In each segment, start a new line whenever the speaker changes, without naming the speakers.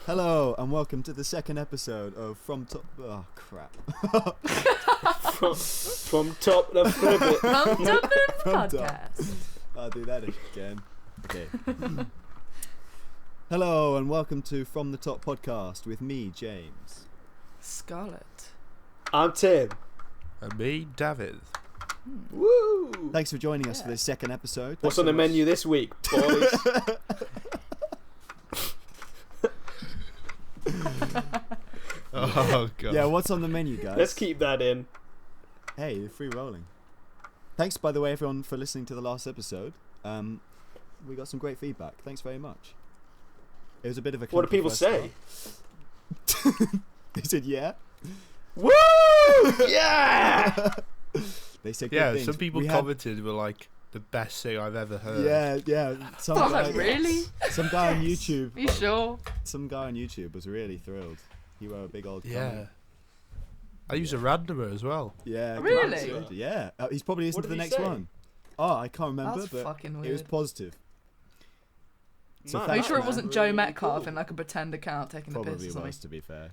Hello and welcome to the second episode of From Top. Oh crap!
from top of the
From top of the
From top.
podcast.
I'll do that again. Okay. Hello and welcome to From the Top podcast with me, James.
Scarlet.
I'm Tim.
And me, Dafydd.
Woo!
Thanks for joining us for this second episode.
What's on the menu this week, boys?
Oh god.
Yeah, what's on the menu, guys?
Let's keep that in.
Hey, you're free rolling. Thanks, by the way, everyone, for listening to the last episode. We got some great feedback. Thanks very much. It was a bit of a.
What do people say?
They said, "Yeah."
Woo! Yeah!
They said, good
Yeah,
things.
some people
We had-
commented were like the best thing I've ever heard.
Yeah. Some
Oh,
guy,
really?
Some guy on YouTube.
Are you sure?
Some guy on YouTube was really thrilled. He wrote a big old
Yeah.
comment.
I use a randomer as well.
Yeah.
Really?
good. Yeah. He's probably listened
What
to the
did he
next
say?
one. Oh, I can't remember,
That's
but
fucking
it was
weird.
positive. So
Man,
Are you
thanks,
sure it
man.
wasn't Joe Metcalf in like a pretend account taking the
Probably
piss or
was,
something?
to be fair.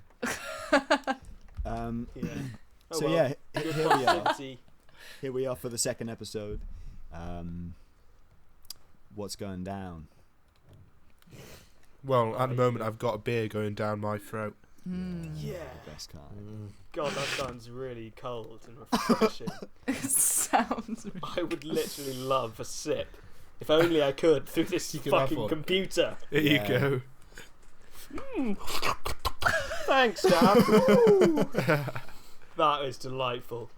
Yeah. Oh,
So
well.
yeah,
Good
here we are.
positivity.
Here we are for the second episode. What's going down?
Well, at the moment I've got a beer going down my throat.
Yeah.
The best kind.
God, that sounds really cold and refreshing.
It sounds really...
I would literally love a sip. If only I could through this
You can have
fucking
one.
computer.
There
Yeah.
you go.
Thanks, Dad. Woo. That is delightful.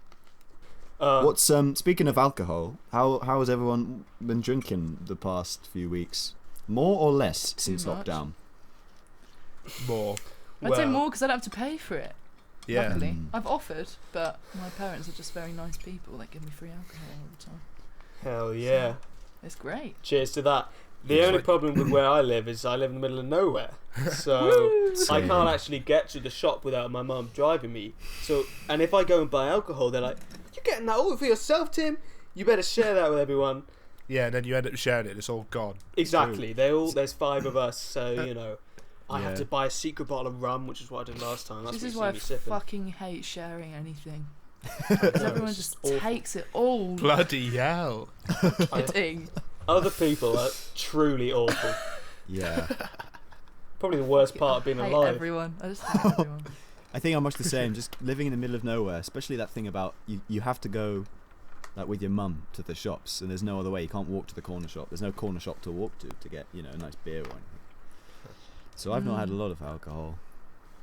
What's speaking of alcohol? How has everyone been drinking the past few weeks? More or less since
much.
lockdown?
More.
I'd say more because I don't have to pay for it.
Yeah.
Luckily.
Mm.
I've offered, but my parents are just very nice people. They give me free alcohol all the time.
Hell yeah.
It's great.
Cheers to that. The
It's
only
like-
problem with where I live is I live in the middle of nowhere. So I
Same.
can't actually get to the shop without my mum driving me. So, and if I go and buy alcohol, they're like, "You're getting that all for yourself, Tim. You better share that with everyone."
Yeah, and then you end up sharing it and it's all gone.
Exactly. There's 5 of us, so you know, I
Yeah.
have to buy a secret bottle of rum, which is what I did last time. That's
This
what
is
you
why I
see me sipping.
fucking hate sharing anything.
No,
Because everyone
it's
just
awful.
takes it all.
Bloody hell.
Kidding.
Other people are truly awful.
Yeah.
Probably the worst part of being
I hate
alive.
everyone. I just hate everyone.
I think I'm much the same. Just living in the middle of nowhere, especially that thing about you have to go like with your mum to the shops, and there's no other way. You can't walk to the corner shop. There's no corner shop to walk to get a nice beer or anything. So I've not had a lot of alcohol.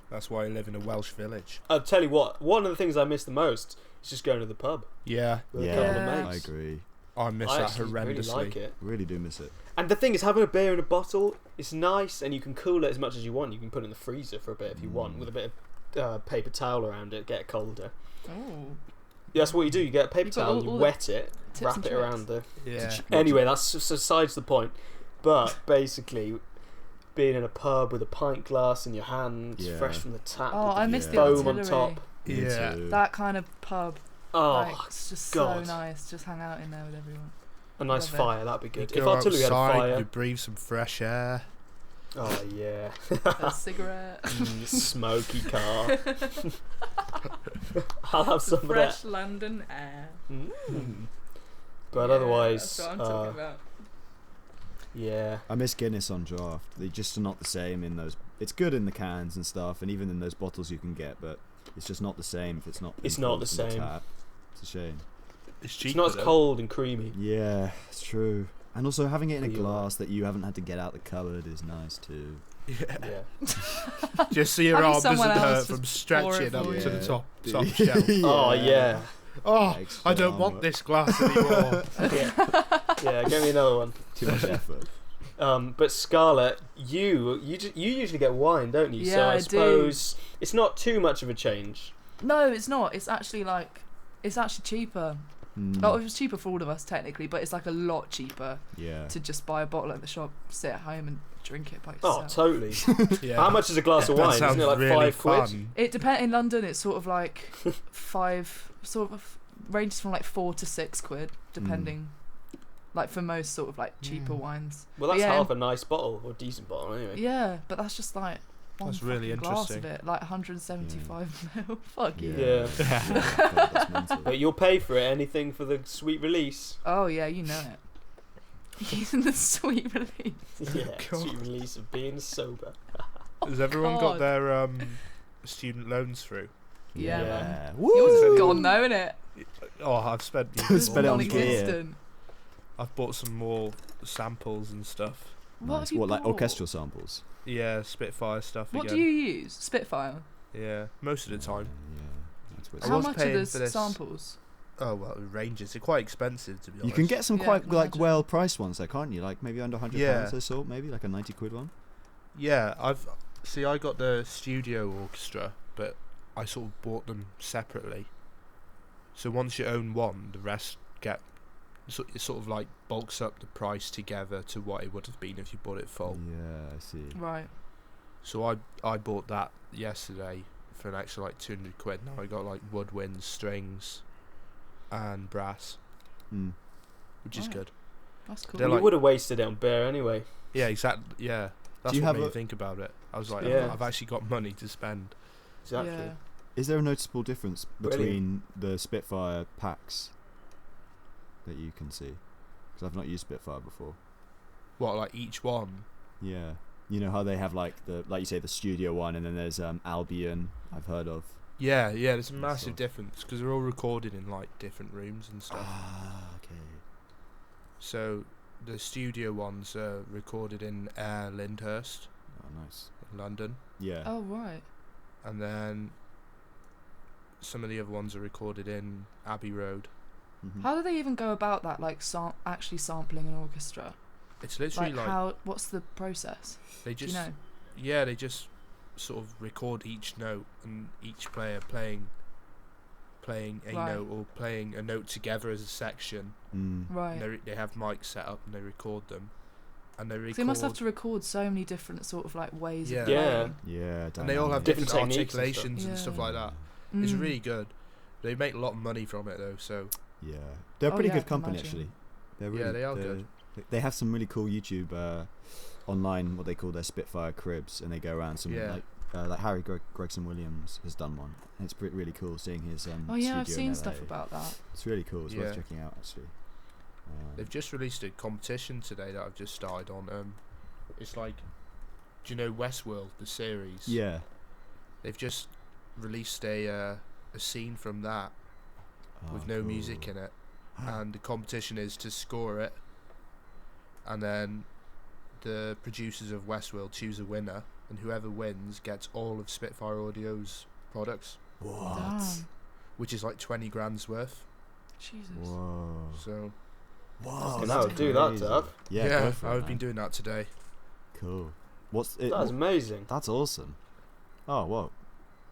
That's why I live in a Welsh village.
I'll tell you what. One of the things I miss the most is just going to the pub.
Yeah.
With a
Yeah,
couple of
Yeah.
mates.
I agree.
I miss
I
that
actually
horrendously.
really like it.
Really do miss it.
And the thing is, having a beer in a bottle, it's nice, and you can cool it as much as you want. You can put it in the freezer for a bit if you want, with a bit of paper towel around it, get it colder.
Oh.
Yeah, that's what you do. You get a paper
You've got
towel,
all
you
the
wet it,
tips
wrap
and
it
tricks.
around the...
Yeah.
Anyway, that's besides the point. But basically, being in a pub with a pint glass in your hand,
Yeah.
fresh from the tap,
Oh,
with
I
the
miss the
foam on
artillery.
top.
Me
Yeah.
too.
That kind of pub.
Oh,
Like, it's just
God.
so nice. Just hang out in there with everyone.
a nice
love it.
fire, that'd be
You
good. If
go
Artillery had a
outside,
fire...
you breathe some fresh air.
Oh, yeah.
A cigarette.
Smoky car. I'll have some of that.
Fresh London air.
But
Yeah,
otherwise,
that's what I'm talking about.
yeah.
I miss Guinness on draft. They just are not the same in those. It's good in the cans and stuff, and even in those bottles you can get, but it's just not the same if it's not.
It's
being
not
pulled
the
from
same.
Tap. It's a shame.
It's cheaper.
It's not as
though.
cold and creamy.
Yeah, it's true. And also having it in a
Yeah.
glass that you haven't had to get out the cupboard is nice too.
Yeah.
Yeah.
Just so your
Having
arm doesn't
someone else
hurt
just
from
pour it
stretching
for
up
you.
to the
Yeah.
top shelf.
Oh, yeah.
Oh,
Extra
I don't
arm
want
work.
this glass anymore.
Yeah, get me another one.
Too much effort.
But Scarlet, you usually get wine, don't you? So
Yeah,
I
I do.
suppose it's not too much of a change.
No, it's not. It's actually cheaper.
Mm,
Oh, it was cheaper for all of us technically, but it's like a lot cheaper
yeah.
to just buy a bottle at the shop, sit at home and drink it by
Oh,
yourself.
totally.
Yeah.
How much is a glass of
That
wine?
sounds
Isn't it like
really
£5?
fun.
It depends. In London, it's sort of like ranges from like £4 to £6, depending. Like for most sort of like cheaper wines.
Well, that's
But yeah,
half a nice bottle or decent bottle anyway.
Yeah, but that's just like one
That's really
fucking glass of
interesting.
it, like 175 mil. Fuck you.
Yeah.
God, that's mental.
But you'll pay for it, anything for the sweet release.
Oh yeah, you know it. Using the sweet release.
Yeah,
God.
sweet release of being sober.
Has everyone
God.
got their student loans through?
Yeah,
Yeah.
man.
Woo!
Yours is gone though, isn't it?
Oh, I've spent.
Spent it on gear.
Non-existent.
I've bought some more samples and stuff.
What
Nice.
have you
What, like
bought?
orchestral samples?
Yeah, Spitfire stuff
What
again.
do you use? Spitfire.
Yeah, most of the time.
Yeah. That's what
I
How
was
much are
paying
the
for this.
samples?
Oh well, it ranges. They're quite expensive to be
you
honest.
can get some
Yeah, I
quite
can
like
imagine.
well priced ones there, can't you? Like maybe under £100
Yeah.
or so, maybe like a 90 quid one.
Yeah, I got the studio orchestra, but I sort of bought them separately. So once you own one, the rest get it sort of like bulks up the price together to what it would have been if you bought it full.
Yeah, I see.
Right.
So I bought that yesterday for an extra like 200 quid. Now I got like woodwinds, strings, and brass,
Mm.
which is
Right.
good.
That's cool.
They're
You
like-
would have wasted it on beer anyway.
Yeah, exactly. Yeah, that's
you
what
have
made me
a-
think about it. I was like,
Yeah.
I've actually got money to spend.
Exactly.
Yeah.
Is there a noticeable difference between
Brilliant.
the Spitfire packs that you can see? Because I've not used Spitfire before.
What, like each one?
Yeah. You know how they have like you say the studio one, and then there's Albion. I've heard of.
Yeah, there's a
And
massive
stuff.
difference because they're all recorded in like different rooms and stuff.
Ah, okay.
So the studio ones are recorded in Lyndhurst
Oh, nice.
in London,
Yeah.
Oh right.
and then some of the other ones are recorded in Abbey Road.
Mhm.
How do they even go about that? Like actually sampling an orchestra.
It's literally like
how? What's the process?
they
Do
just
you know?
yeah they just sort of record each note and each player playing a
Right.
note or playing a note together as a section.
Mm.
Right.
And they have mics set up and they record them, and they record.
So they must have to record so many different sort of like ways
Yeah.
of
Yeah.
playing.
Yeah.
and they all have
Different
different
techniques and
articulations
stuff.
and stuff
Yeah.
like that. It's
Mm.
really good. They make a lot of money from it though, so
Yeah. They're a
Oh,
pretty
yeah, I
good
can
company
imagine.
actually. They're
Yeah,
really,
they are good.
They have some really cool YouTube online, what they call their Spitfire cribs, and they go around some
Yeah.
like Harry Gregson Williams has done one, and it's really cool seeing his
Oh yeah, I've
studio
seen
in
stuff
LA.
about that.
It's really cool. It's
Yeah.
worth checking out actually.
they've just released a competition today that I've just started on. It's like, do you know Westworld, the series?
Yeah.
They've just released a scene from that with no music in it, and the competition is to score it, and then the producers of Westworld choose a winner, and whoever wins gets all of Spitfire Audio's products,
What?
Damn.
which is like 20 grand's worth.
Jesus.
Whoa.
So
Whoa.
Fucking
that's
hell, do that,
crazy.
Dave.
Yeah, go for it,
I've been
man.
doing that today.
Cool. What's it?
That's amazing.
That's awesome. Oh, whoa.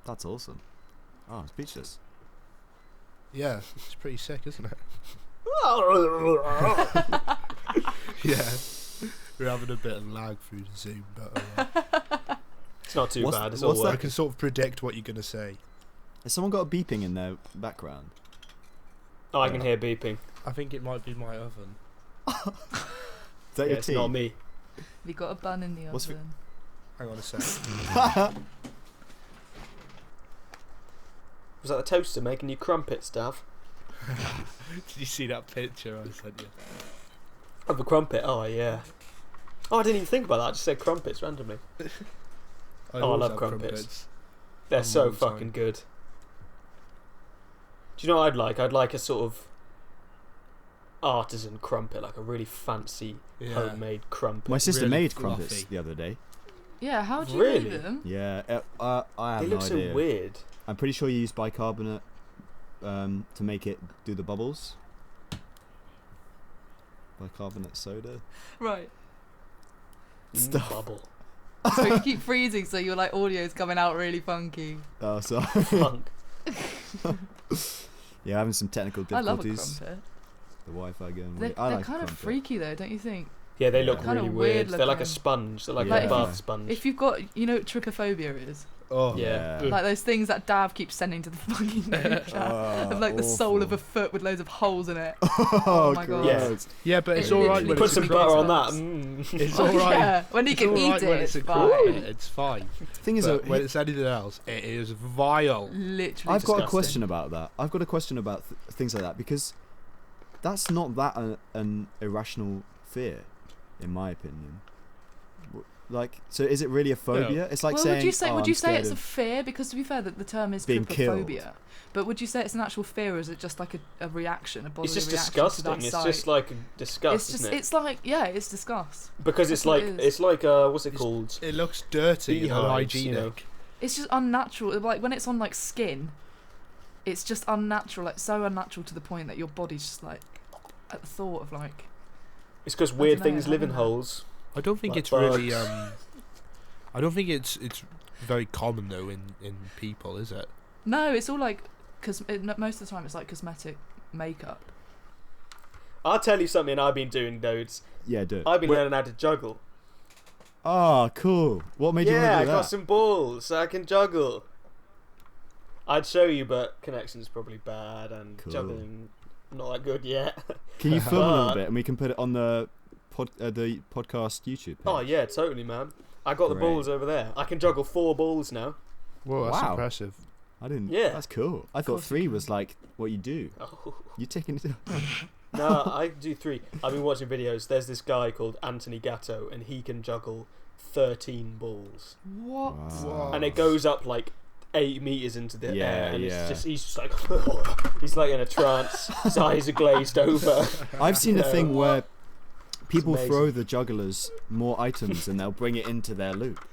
That's awesome. Oh, I'm speechless.
Yeah, it's pretty sick, isn't it? Yeah, we're having a bit of lag through the Zoom, but
It's not too
What's-
bad. It's
what's
all
that?
I
working.
can sort of predict what you're gonna say.
Has someone got a beeping in their background?
Oh, I can hear beeping.
I think it might be my oven.
Is that
Yeah,
your
it's
tea?
not me.
Have you got a bun in the
What's the-
oven?
Hang on a sec.
Was that the toaster making you crumpets, Dav?
Did you see that picture I sent you?
Of a crumpet? Oh, yeah. Oh, I didn't even think about that. I just said crumpets randomly. I
always
love
have
crumpets. They're
I'm
so
all the time.
fucking good. Do you know what I'd like? I'd like a sort of artisan crumpet, like a really fancy
Yeah.
homemade crumpet.
My sister
Really
made
fluffy.
crumpets the other day.
Yeah, how do you
Really?
make them?
Yeah, I have
They
no
look
idea.
so weird.
I'm pretty sure you use bicarbonate to make it do the bubbles. Bicarbonate soda.
Right.
Stuff.
Bubble.
So you keep freezing, so your like audio's coming out really funky.
Oh, sorry.
Funk.
Yeah, having some technical
I love a
difficulties.
crumpet.
The Wi-Fi going.
They're,
weird. I
they're
like
kind of
crumpet.
freaky though, don't you think?
Yeah, they look
Yeah.
Kinda
really
weird
weird. They're like a
looking.
sponge. They're like
Like
a
if
bath
you-
sponge.
If you've got, you know what trypophobia is?
Oh
Yeah.
Like those things that Dav keeps sending to the fucking group chat of like the sole of a foot with loads of holes in it.
Oh
my God.
gross.
Yeah, but it's
It
all right
literally
when
Put
it's
some
a
butter
crumb.
on that.
It's all right.
Yeah, when you
It's
can
all
eat
right
it,
when
it's
a
fine.
crumb, it's fine.
Thing is,
But
though,
when it's anything else, it is vile.
Literally
I've got a
disgusting.
question about that. I've got a question about things like that, because that's not that an irrational fear, in my opinion. Like, so is it really a phobia? It's like
well,
saying,
would you say
I'm
it's a
scared
fear? Because to be fair, the term is
being killed.
trypophobia. But would you say it's an actual fear, or is it just like a reaction, a bodily
It's just
reaction
disgusting.
to that
It's
sight?
just like disgust,
It's just,
isn't it?
it's like, yeah, it's disgust.
Because
That's
it's
what
like
it is.
what's it
It's-
called?
It looks dirty and
Beehives, you know.
unhygienic.
It's just unnatural. Like when it's on like skin, it's just unnatural. Like so unnatural to the point that your body's just like at the thought of like.
It's because weird
dunno,
things live in
having that.
holes.
I don't think
Like
it's really.
bugs.
I don't think it's very common though in people, is it?
No, it's all like most of the time it's like cosmetic makeup.
I'll tell you something I've been doing, dudes.
Yeah, do it.
I've been learning how to juggle.
Oh, cool. What made you
Yeah,
want
I
to do
got
that?
some balls, so I can juggle. I'd show you, but connection's probably bad and
Cool.
juggling not that good yet.
Can you film a little
But-
bit and we can put it on the podcast YouTube page?
Oh yeah, totally, man. I got the
Great.
balls over there. I can juggle 4 balls now.
Whoa, that's
Wow.
impressive.
I didn't.
Yeah.
That's cool. I thought
course you
3
can.
was like what you do.
Oh.
You taking it?
No, I do 3. I've been watching videos. There's this guy called Anthony Gatto, and he can juggle 13 balls,
What?
Wow.
and it goes up like 8 meters into the
Yeah,
air, and
yeah.
he's just like he's like in a trance. His eyes are glazed over.
I've seen a thing where people
amazing.
throw the jugglers more items and they'll bring it into their loop.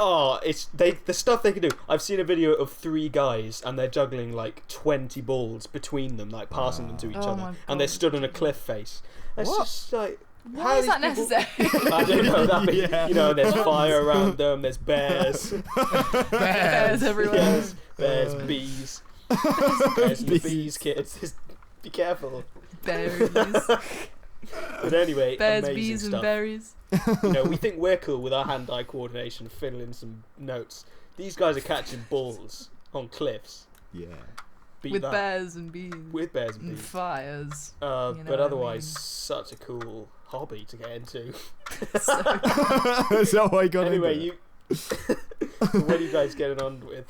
Oh, it's the stuff they can do. I've seen a video of 3 guys, and they're juggling like 20 balls between them, like passing them to each
Oh
other,
my
and they're
God.
stood on a cliff face. It's
What?
just like.
Why
how
is that
these people-
necessary?
I don't know. That means,
Yeah.
you know, there's fire around them. There's bears,
Bears everywhere.
bears, bees, bears and the bees, kids. Just be careful.
Berries.
But anyway,
Bears,
amazing
bees,
stuff.
and berries.
You know, we think we're cool with our hand-eye coordination, fiddling some notes. These guys are catching balls on cliffs.
Yeah.
Beat
With
that.
bears and bees.
With bears and
And
bees.
fires. You
But
know what I
otherwise,
mean.
such a cool hobby to get into.
So,
Is that why I got
Anyway,
into it?
you. What are you guys getting on with?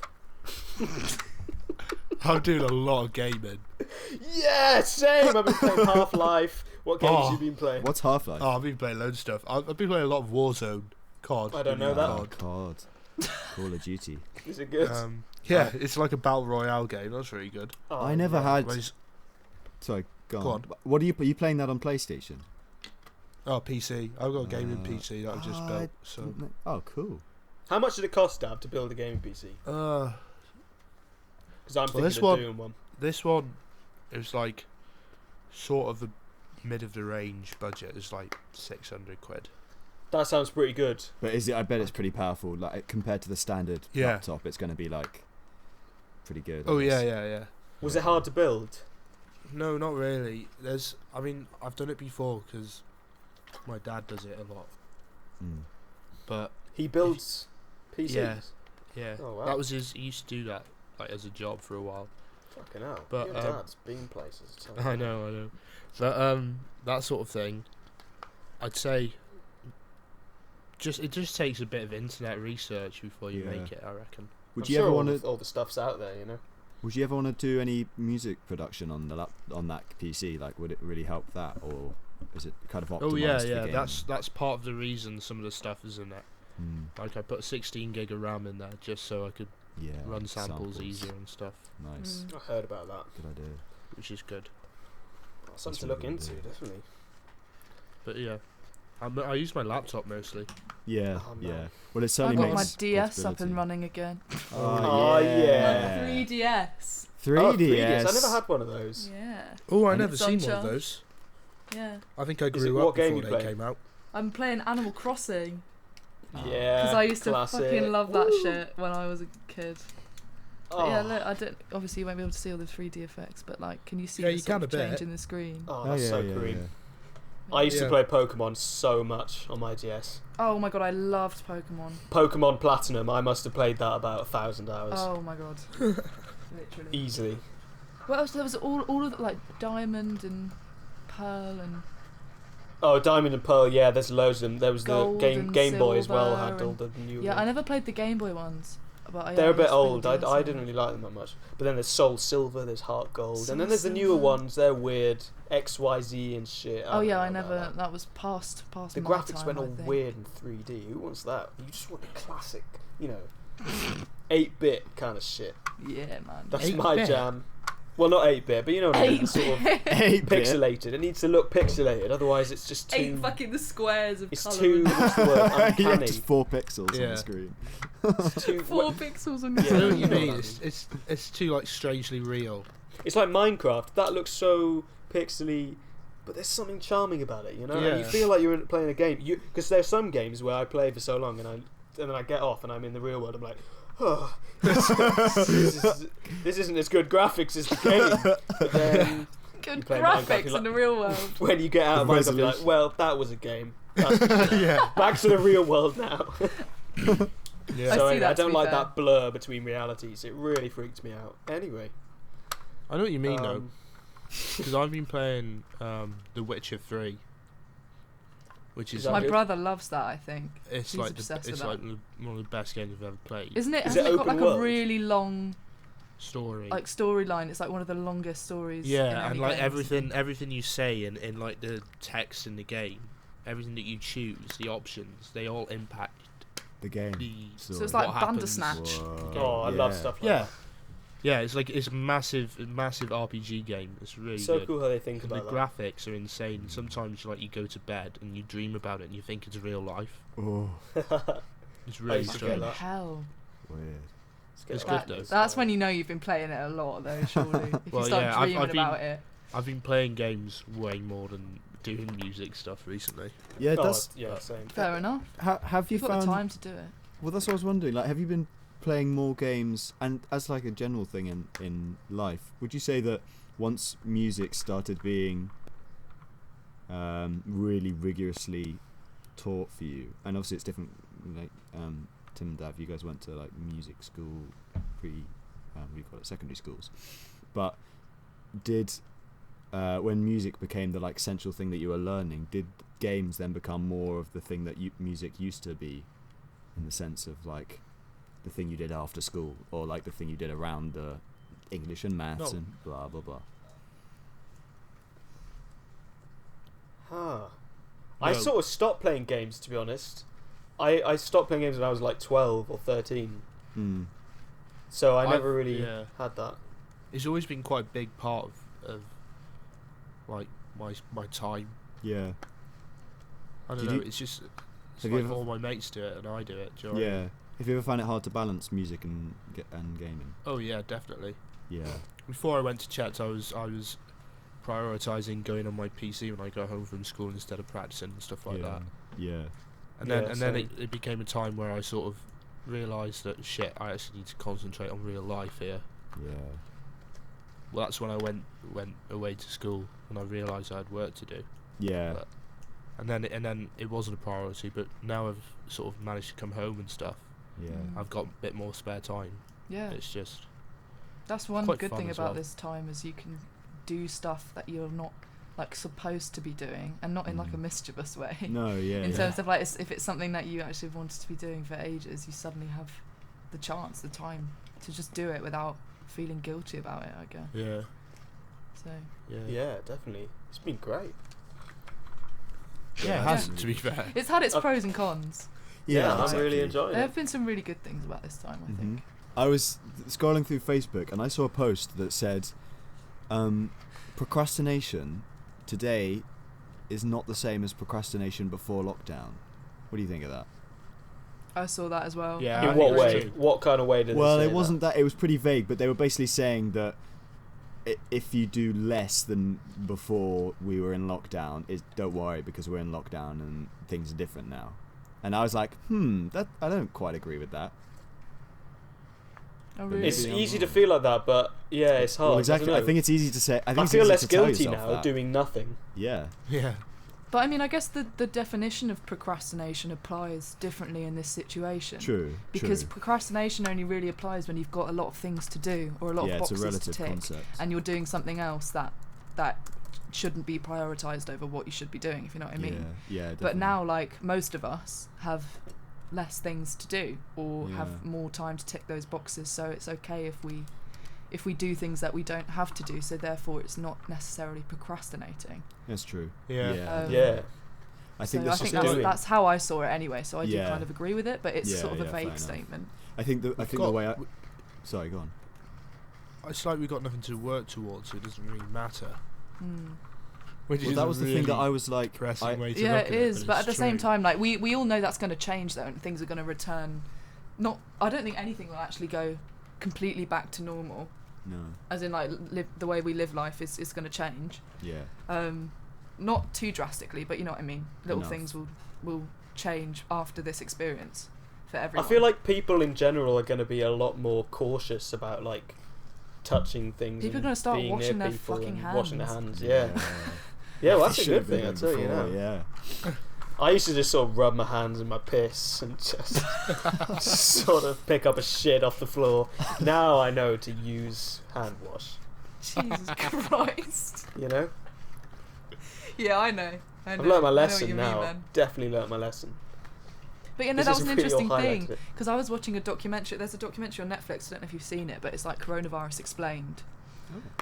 I'm doing a lot of gaming.
Yeah, same. I've been playing Half-Life. What games
Oh.
you been playing?
What's Half-Life?
Oh, I've been playing loads of stuff. I've been playing a lot of Warzone, COD.
I don't know
you
that.
Oh, God. Call of Duty.
Is it good?
Yeah, it's like a battle royale game. That's really good.
Oh,
I never
yeah.
had.
Well, it's-
Sorry, go
Go
on. What are you playing that on PlayStation?
Oh, PC. I've got a gaming PC that I've just built. So,
Oh, cool.
How much did it cost, Dav, to build a gaming PC?
uh,
Because I'm thinking
this
of
one-
doing one.
this one, it was like sort of the mid of the range budget. It's like 600 quid.
That sounds pretty good.
But is it? I bet it's pretty powerful. Like compared to the standard
Yeah.
laptop, it's going to be like pretty good. I
Oh
guess.
yeah.
Was it hard to build?
No, not really. I mean, I've done it before because my dad does it a lot.
Mm.
But
He builds PCs.
yeah,
Oh, wow.
that was his. He used to do that like as a job for a while.
Fucking hell.
But,
Your dad's been places. So.
I know. But that sort of thing, I'd say. It just takes a bit of internet research before you
Yeah.
make it. I reckon.
Would
I'm
you
sure
ever
all
want
the- all the stuff's out there, you know.
Would you ever want to do any music production on on that PC? Like, would it really help that, or is it kind of optimized?
Oh yeah,
for gaming?
That's part of the reason some of the stuff is in it.
Mm.
Like I put 16 gig of RAM in there just so I could
Yeah.
run samples easier and stuff,
Nice.
Mm.
I heard about that.
Good idea.
which is good.
Something to
really
look
good
into,
idea.
definitely.
But yeah, I use my laptop mostly.
Yeah,
Oh, no.
yeah. Well, it
I've
certainly
got my
makes
DS up and
possibility.
running again.
Oh, yeah.
My 3DS.
3DS.
I never had one of those.
Yeah.
Oh, I
And
never
it's
seen
on
one of
charge.
those.
Yeah.
I think I
Is it
grew
what
up
game
before
you
they
play?
came out.
I'm playing Animal Crossing
Yeah.
because I used to
classic.
fucking love that
Ooh.
shit when I was a kid. But
Oh.
yeah, look, I don't. Obviously, you won't be able to see all the 3D effects, but like, can you see
Yeah,
the
you
sort
can
of
a bit.
change in the screen?
Oh,
Oh,
that's
yeah,
so
yeah,
green.
yeah.
I used to
Yeah.
play Pokemon so much on my DS.
Oh my god, I loved Pokemon.
Pokemon Platinum, I must have played that about 1,000 hours.
Oh my god. Literally.
Easily.
What else? There was all of the, like Diamond and Pearl and
Oh, Diamond and Pearl, yeah, there's loads of them. There was
Gold
the
and
Game Boy as well,
Silver
had all the new
yeah. I
ones.
never played the Game Boy ones. But I
They're a bit
used to play
old.
the
I
DS
didn't
one.
really like them that much. But then there's Soul Silver, there's Heart Gold,
Soul
and then there's the newer
Silver.
ones. They're weird, XYZ and shit.
Oh
don't
yeah,
know
I
about
never.
that.
That was past
The
my
graphics
time,
went
I
all
think.
weird in 3D. Who wants that? You just want the classic, 8-bit kind of shit.
Yeah, man.
That's my
8-bit?
jam. Well, not 8-bit, but you know what I mean. Sort of
8-bit.
pixelated. It needs to look pixelated, otherwise it's just too.
Eight fucking the squares of
It's
colour.
too. What's the word?
Yeah,
Uncanny.
just 4 pixels on
Yeah.
the screen.
It's too.
4 pixels on
Yeah.
I know what you
Yeah.
mean. It's too like strangely real.
It's like Minecraft. That looks so pixely, but there's something charming about it, And you
Yeah.
feel like you're playing a game. Because there's some games where I play for so long and then I get off and I'm in the real world. I'm like, oh, this isn't as good graphics as the game. But then
Good
play Minecraft,
graphics
you're
in the real world.
when you get out of
The
Minecraft, you're like,
resolution.
well, that was a game. That's-
Yeah.
Back to the real world now.
Yeah.
I
So
see
anyway,
that,
I
to
don't
be
like
fair.
that blur between realities. It really freaks me out. Anyway.
I know what you mean though,
um,
because I've been playing The Witcher 3, which
Is
is
that
My
good?
brother loves that. I think.
it's
he's
like
obsessed with
it's
that.
like one of the best games I've ever played.
Isn't it?
Is
Hasn't
it
it got
open
like
world?
a really long
Story.
like storyline? It's like one of the longest stories. in
Yeah,
any
and like
game.
everything you say in like the text in the game, everything that you choose, the options, they all impact
The game.
the.
So it's
Story.
like
what happens.
Bandersnatch.
Whoa.
Oh, I love
Yeah.
stuff like
Yeah,
that.
yeah, it's a massive RPG game. It's really
So
good.
cool how they think
And the
about that.
graphics are insane. Sometimes you go to bed and you dream about it and you think it's real life.
Oh,
It's really
used to get
strange.
that.
Hell.
weird.
It's
That-
good though.
That's when you know you've been playing it a lot, though. Surely, if
Well,
you start
yeah, I've
dreaming
been-
about it.
I've been playing games way more than doing music stuff recently.
Yeah,
Oh,
that's.
yeah, same.
Fair enough.
Have you
You've got
found?
the time to do it.
Well, that's what I was wondering. Like, have you been playing more games? And as like a general thing in life, would you say that once music started being really rigorously taught for you, and obviously it's different. Like Tim and Dav, you guys went to like music school, we call it secondary schools, but did when music became the like central thing that you were learning, did games then become more of the thing that music used to be, in the sense of like the thing you did after school, or like the thing you did around the English and maths
No.
and blah blah blah?
Huh. I
No.
sort of stopped playing games, to be honest. I stopped playing games when I was like 12 or 13.
Hmm.
So I
I've-
never really
yeah.
had that.
It's always been quite a big part of like my time.
Yeah.
I don't
Did
know.
you-
It's just it's
have you
like
ever-
all my mates do it and I do it. Do you know what I
Yeah.
mean?
Have you ever found it hard to balance music and gaming?
Oh yeah, definitely.
Yeah.
Before I went to Chet, I was prioritizing going on my PC when I got home from school instead of practicing and stuff like
yeah.
that.
Yeah.
And
Yeah,
then
same.
it became a time where I sort of realised that shit, I actually need to concentrate on real life here.
Yeah.
Well, that's when I went away to school and I realised I had work to do.
Yeah.
But- And then it wasn't a priority, but now I've sort of managed to come home and stuff.
Yeah.
I've got a bit more spare time.
Yeah,
It's just
that's one
quite
good
fun
thing
as
about
well.
this time is you can do stuff that you're not like supposed to be doing, and not in like a
Mm.
mischievous way.
No. Yeah.
in
yeah.
terms of like if it's something that you actually wanted to be doing for ages, you suddenly have the chance, the time to just do it without feeling guilty about it, I guess.
yeah.
So
Yeah, definitely. It's been great.
Yeah, it
Yeah.
has to be fair.
it's had its
Uh,
pros and cons.
Yeah, I'm
exactly.
really enjoying
There
it.
have been some really good things about this time, I think.
Mhm. I was scrolling through Facebook and I saw a post that said, procrastination today is not the same as procrastination before lockdown. What do you think of that?
I saw that as well.
Yeah,
In
I
what
think
way?
so too.
What kind of way did
Well,
they say
it wasn't that. It was pretty vague, but they were basically saying that if you do less than before we were in lockdown, don't worry because we're in lockdown and things are different now. And I was like, that I don't quite agree with that.
Oh,
But
really?
It's
Maybe I'm
easy to
wrong.
feel like that, but yeah, it's hard.
Well, exactly.
I,
I think it's easy to say. I think
I
it's
feel
easy
less
to tell
guilty
yourself
now
that.
doing nothing.
Yeah.
Yeah.
But I mean, I guess the definition of procrastination applies differently in this situation.
True.
Because
true.
procrastination only really applies when you've got a lot of things to do or a lot of boxes
it's a relative
to tick,
concept.
and you're doing something else that shouldn't be prioritised over what you should be doing, if you know what I mean.
Yeah, definitely.
But now, like, most of us have less things to do or have more time to tick those boxes, so it's okay if we do things that we don't have to do, so therefore it's not necessarily procrastinating.
That's true.
Yeah.
Yeah.
I think
so that's how I saw it anyway, so I do kind of agree with it, but it's sort of a vague statement.
I think the way sorry, go on.
It's like we've got nothing to work towards, so it doesn't really matter. Which
Well,
is
that was the thing that I was like...
depressing way to
yeah,
look
it
at
is, but at the same
true.
time, like, we all know that's going to change, though, and things are going to return. I don't think anything will actually go completely back to normal.
No.
As in, like, the way we live life is going to change.
Yeah.
Not too drastically, but you know what I mean. Little
Enough.
things will change after this experience for everyone.
I feel like people in general are going to be a lot more cautious about, like, touching things.
People are
and
going to start
being
washing
near
their
people
fucking
and
hands.
Washing their hands, yeah. Well, that's a
Should
good
have
thing,
been
I tell you
before,
now.
Yeah.
I used to just sort of rub my hands in my piss and just sort of pick up a shit off the floor. Now I know to use hand wash,
Jesus Christ.
you know?
Yeah, I know.
I've learnt my
I know what
lesson
you
now.
mean, man.
Definitely learnt my lesson.
But you know,
This
that
is
was an
really
interesting
all
thing,
highlighted it.
because I was watching a documentary. There's a documentary on Netflix. I don't know if you've seen it, but it's like Coronavirus Explained.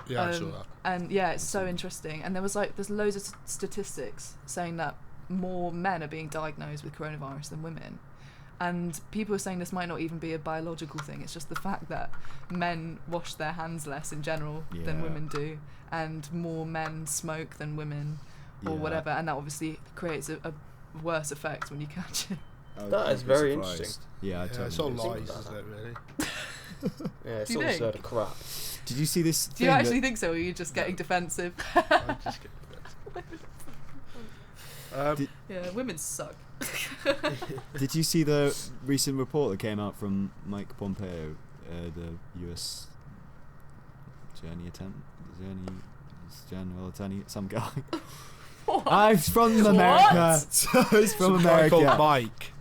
Yeah, I saw that.
And yeah, it's so interesting. And there's loads of statistics saying that more men are being diagnosed with coronavirus than women. And people are saying this might not even be a biological thing. It's just the fact that men wash their hands less in general than
Yeah.
women do, and more men smoke than women, or
Yeah.
whatever. And that obviously creates a worse effect when you catch it.
That is very interesting.
Yeah, I
Yeah,
totally
it's all
agree.
lies, isn't it, really?
Yeah, it's
Do
all
you
a
think?
load of crap.
Did you see this
Do you
thing
actually think so, or are you just getting defensive?
I just get
Yeah, women suck.
Did you see the recent report that came out from Mike Pompeo, the US general attorney, some guy? I'm from America. So he's from
Some guy
America.
called Mike.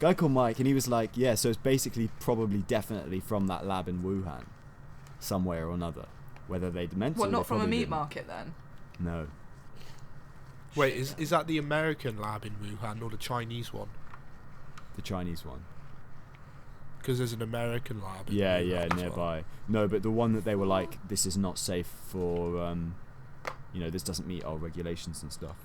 Guy called Mike, and he was like, yeah, so it's basically probably definitely from that lab in Wuhan, somewhere or another. Whether they meant to.
What,
they
not from a
probably
meat
didn't.
market then?
No.
Wait, is that the American lab in Wuhan or the Chinese one?
The Chinese one.
Because there's an American lab. In
Yeah,
Wuhan
yeah,
as well.
nearby. No, but the one that they were like, this is not safe for, this doesn't meet our regulations and stuff.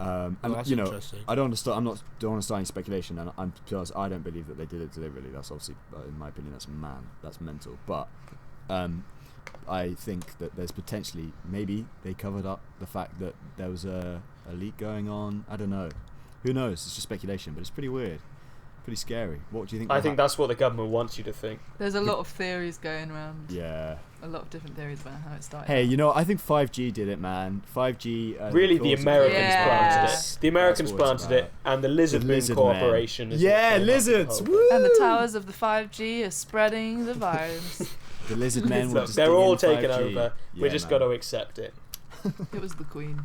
And
that's interesting.
I don't understand. Don't want to start any speculation, and I'm because I don't believe that they did it deliberately. That's obviously, in my opinion, that's mental. But I think that there's potentially, maybe they covered up the fact that there was a leak going on. I don't know. Who knows? It's just speculation, but it's pretty weird, pretty scary. What do you think?
I think that's what the government wants you to think.
There's a lot of theories going around.
Yeah.
A lot of different theories about how it started.
Hey, I think 5G did it, man. 5G.
Really, the Americans
Yeah.
planted
Yes.
it. The Americans
That's what it's
planted it, and the Lizard Moon
Lizard
Corporation.
Men.
Is what
Yeah,
came up with the
lizards.
whole
Woo!
thing.
And the towers of the 5G are spreading the virus.
The lizard men were
Look,
just
they're
digging
all
in
taken
5G.
over.
Yeah,
We just
man.
got to accept it.
It was the Queen.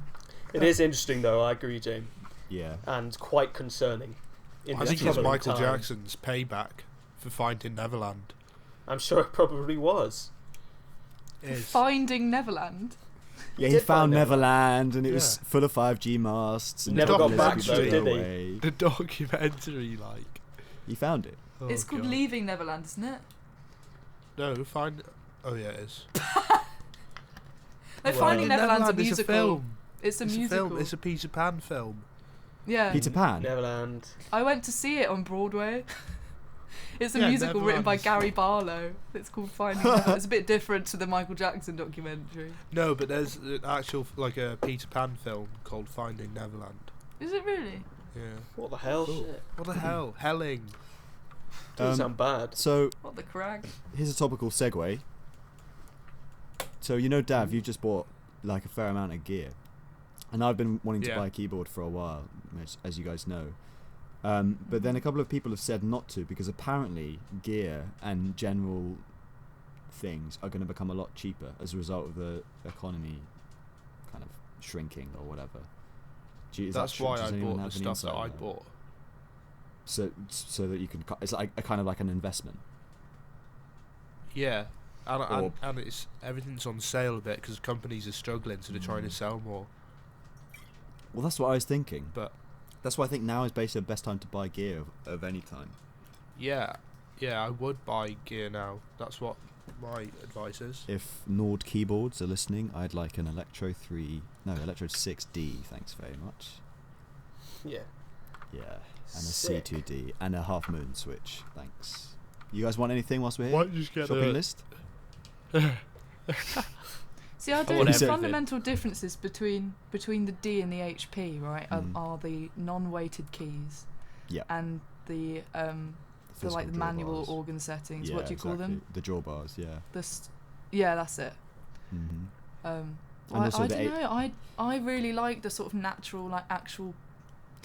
It is interesting, though. I agree, James,
Yeah.
and quite concerning. In
I
this
think it's
troubling
Michael
time.
Jackson's payback for Finding Neverland.
I'm sure it probably was.
Is.
Finding Neverland.
Yeah, he
did
found
find
Neverland, and it was
Yeah.
full of 5G masts. And
Never
got
lizards
back,
would
though,
go
did he?
away.
The documentary, like.
He found it.
Oh
It's called
God.
Leaving Neverland, isn't it?
No, find. Oh yeah, it is.
No,
Well,
Finding Neverland's a
Neverland is
musical.
film.
It's a
It's
musical.
a film. It's a Peter Pan film.
Yeah.
Peter Pan.
Neverland.
I went to see it on Broadway. It's a
Yeah,
musical written by
Neverland is-
Gary Barlow. It's called Finding Neverland. It's a bit different to the Michael Jackson documentary.
No, but there's an actual like a Peter Pan film called Finding Neverland.
Is it really?
Yeah.
What the hell?
Cool.
Shit.
What the hell? Helling.
Doesn't sound bad.
So
What the crag?
here's a topical segue. So Dav, you just bought like a fair amount of gear, and I've been wanting to
Yeah.
buy a keyboard for a while, as you guys know. But then a couple of people have said not to because apparently gear and general things are going to become a lot cheaper as a result of the economy kind of shrinking or whatever.
That's why I bought the stuff that I bought.
So that you can, it's like a kind of like an investment.
Yeah, and it's everything's on sale a bit because companies are struggling, so they're trying to sell more.
Well, that's what I was thinking.
But
that's why I think now is basically the best time to buy gear of any time.
Yeah, I would buy gear now. That's what my advice is.
If Nord keyboards are listening, I'd like an Electrode 6D. Thanks very much.
Yeah.
Yeah, and
Sick.
a C2D and a Half Moon switch. Thanks. You guys want anything whilst we're here?
Why don't you just get
Shopping list?
See, I
want
don't. The
everything.
fundamental differences between the D and the HP, right, are the non-weighted keys.
Yeah.
And the
Physical
like the manual
drawbars.
organ settings.
Yeah,
What do you call them?
The drawbars. Yeah.
Yeah, that's it.
Mm-hmm. And
I
also
don't know. I really like the sort of natural, like actual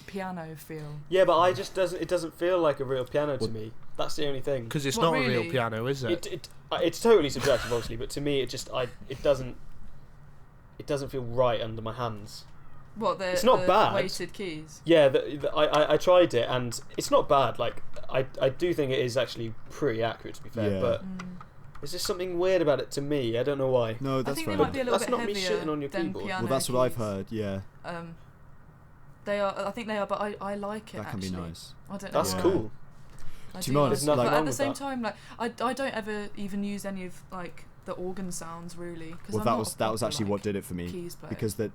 piano feel.
Yeah, but it doesn't feel like a real piano to me. That's the only thing.
Because it's
What,
not a
really?
real piano, is it?
It's totally subjective, obviously, but to me, it doesn't feel right under my hands.
What
It's not bad.
weighted keys.
Yeah, I tried it, and it's not bad. Like I do think it is actually pretty accurate, to be fair.
Yeah.
But there's just something weird about it to me. I don't know why.
No,
I
that's
think
right.
they might be a little
That's
bit
not me
heavier
shitting on your
than
keyboard.
piano
Well, that's what I've
keys.
heard. Yeah,
They are. I think they are, but I like it.
that can
actually.
be nice.
I don't know.
That's
Yeah.
cool.
I
To
do
be honest,
like it.
like-
but
wrong
at the
with
same
that.
time, like I don't ever even use any of like the organ sounds really. Cause
Well,
I'm
that
not
was
a
that was
proper,
actually
like,
what did it for me.
keys player.
Because the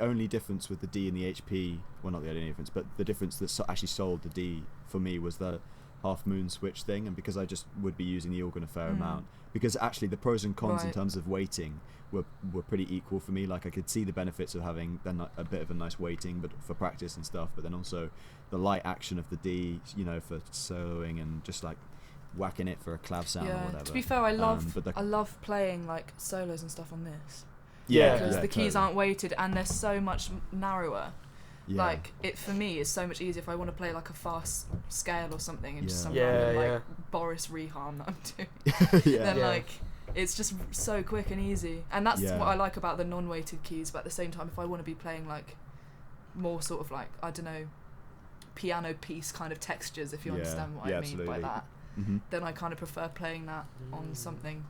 only difference with the D and the HP, well, not the only difference, but the difference that actually sold the D for me was the Half Moon switch thing, and because I just would be using the organ a fair amount. Because actually the pros and cons in
Right.
terms of weighting were pretty equal for me. Like I could see the benefits of having then a bit of a nice weighting, but for practice and stuff. But then also the light action of the D, for soloing and just like whacking it for a clav sound or
Yeah.
whatever.
To be fair, I love
but
I love playing like solos and stuff on this
Yeah,
because
yeah,
the keys
totally.
aren't weighted and they're so much narrower.
Yeah.
Like it for me is so much easier if I want to play like a fast scale or something and just
Yeah.
some
Yeah,
random like
yeah.
Boris Reharm that I'm doing.
yeah.
Then
Yeah.
like it's just so quick and easy, and that's
Yeah.
what I like about the non-weighted keys. But at the same time, if I want to be playing like more sort of like I don't know, piano piece kind of textures, if you
Yeah.
understand what
Yeah,
I mean by
absolutely.
that,
Mhm.
then I kind of prefer playing that on something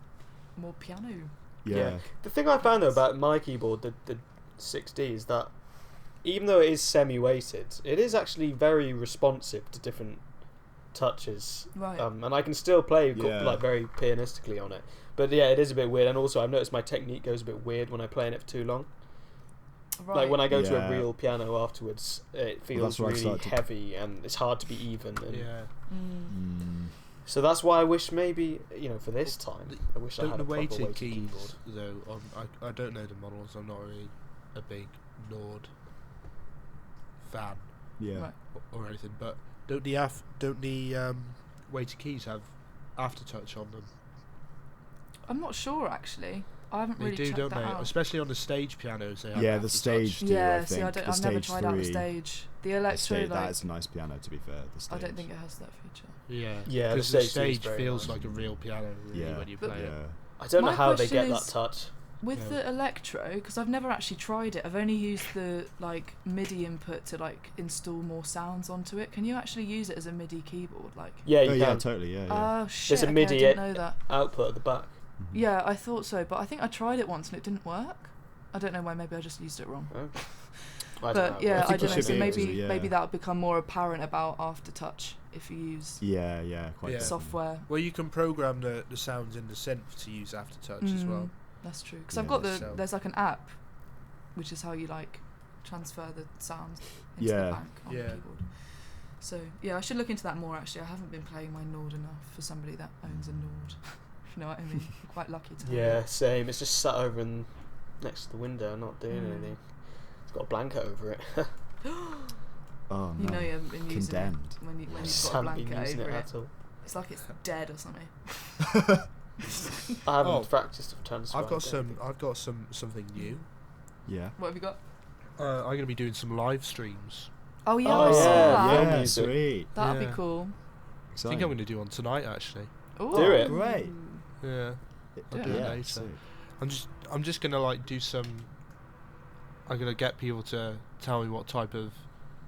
more piano.
Yeah.
The thing I found though about my keyboard, the 6D, is that even though it is semi-weighted, it is actually very responsive to different touches.
Right.
And I can still play
Yeah.
like very pianistically on it. But yeah, it is a bit weird. And also, I've noticed my technique goes a bit weird when I play in it for too long.
Right.
Like when I go to
Yeah.
a real piano afterwards, it feels
that's where I
really
started to-
heavy and it's hard to be even. And
Yeah.
So that's why I wish maybe for this time, I wish I
The
had a proper
weighted
weighted
keys,
keyboard.
though, I don't know the models. I'm not really a big Nord fan
Yeah.
Right.
or anything. But don't the weighted keys have aftertouch on them?
I'm not sure actually. I haven't
They
really
do,
checked
don't
that
they?
out.
Especially on the stage pianos, they have
Yeah, the
aftertouch.
stage do,
Yeah,
I think.
see,
The
I've never
stage
tried out the
3,
stage. The
the
electro,
that
like,
is a nice piano, to be fair. The stage.
I don't think it has that feature.
Yeah,
Yeah, the
because the
stage
stage
is very
feels
nice.
like a real piano really
Yeah.
when you
But-
play it.
Yeah.
I don't know
My
how they
question
get that
is-
touch.
With
Yeah.
the electro, because I've never actually tried it. I've only used the like MIDI input to like install more sounds onto it. Can you actually use it as a MIDI keyboard? Like,
Yeah, you
Oh, yeah,
can.
totally. Yeah, yeah.
oh shit!
a
okay,
MIDI
I didn't know that.
Output at the back.
Yeah, I thought so, but I think I tried it once and it didn't work. I don't know why. Maybe I just used it wrong.
Oh. I don't
But
know.
yeah,
I
I,
think you
don't know.
should
So
be able
maybe
to, yeah.
maybe that would become more apparent about aftertouch if you use
Yeah, yeah, quite.
Yeah.
definitely.
software.
Well, you can program the sounds in the synth to use aftertouch as well.
That's true. Because
Yeah,
I've got
so-
there's like an app, which is how you like transfer the sounds into
Yeah.
the bank on
Yeah.
the keyboard. So yeah, I should look into that more. Actually, I haven't been playing my Nord enough for somebody that owns a Nord. If you know what I mean? I'm quite lucky to.
Yeah,
Have it.
same. It's just sat over next to the window, not doing anything. It's got a blanket over it.
Oh no.
You know you haven't been using
Condemned.
it when you've got a
Just haven't been
blanket
using
over
it
it.
at all.
It's like it's dead or something.
I haven't
Oh.
practiced of transfer.
I've got something new.
Yeah.
What have you got?
I'm going to be doing some live streams.
Oh yeah,
Oh,
I saw
yeah,
that.
film
Yeah,
music.
sweet.
That'd
Yeah.
be cool.
I think
Exciting.
I'm going to do one tonight actually.
Ooh.
Do it.
Great.
Yeah, I'll do
Yeah.
it later.
sick.
I'm just gonna like do some. I'm gonna get people to tell me what type of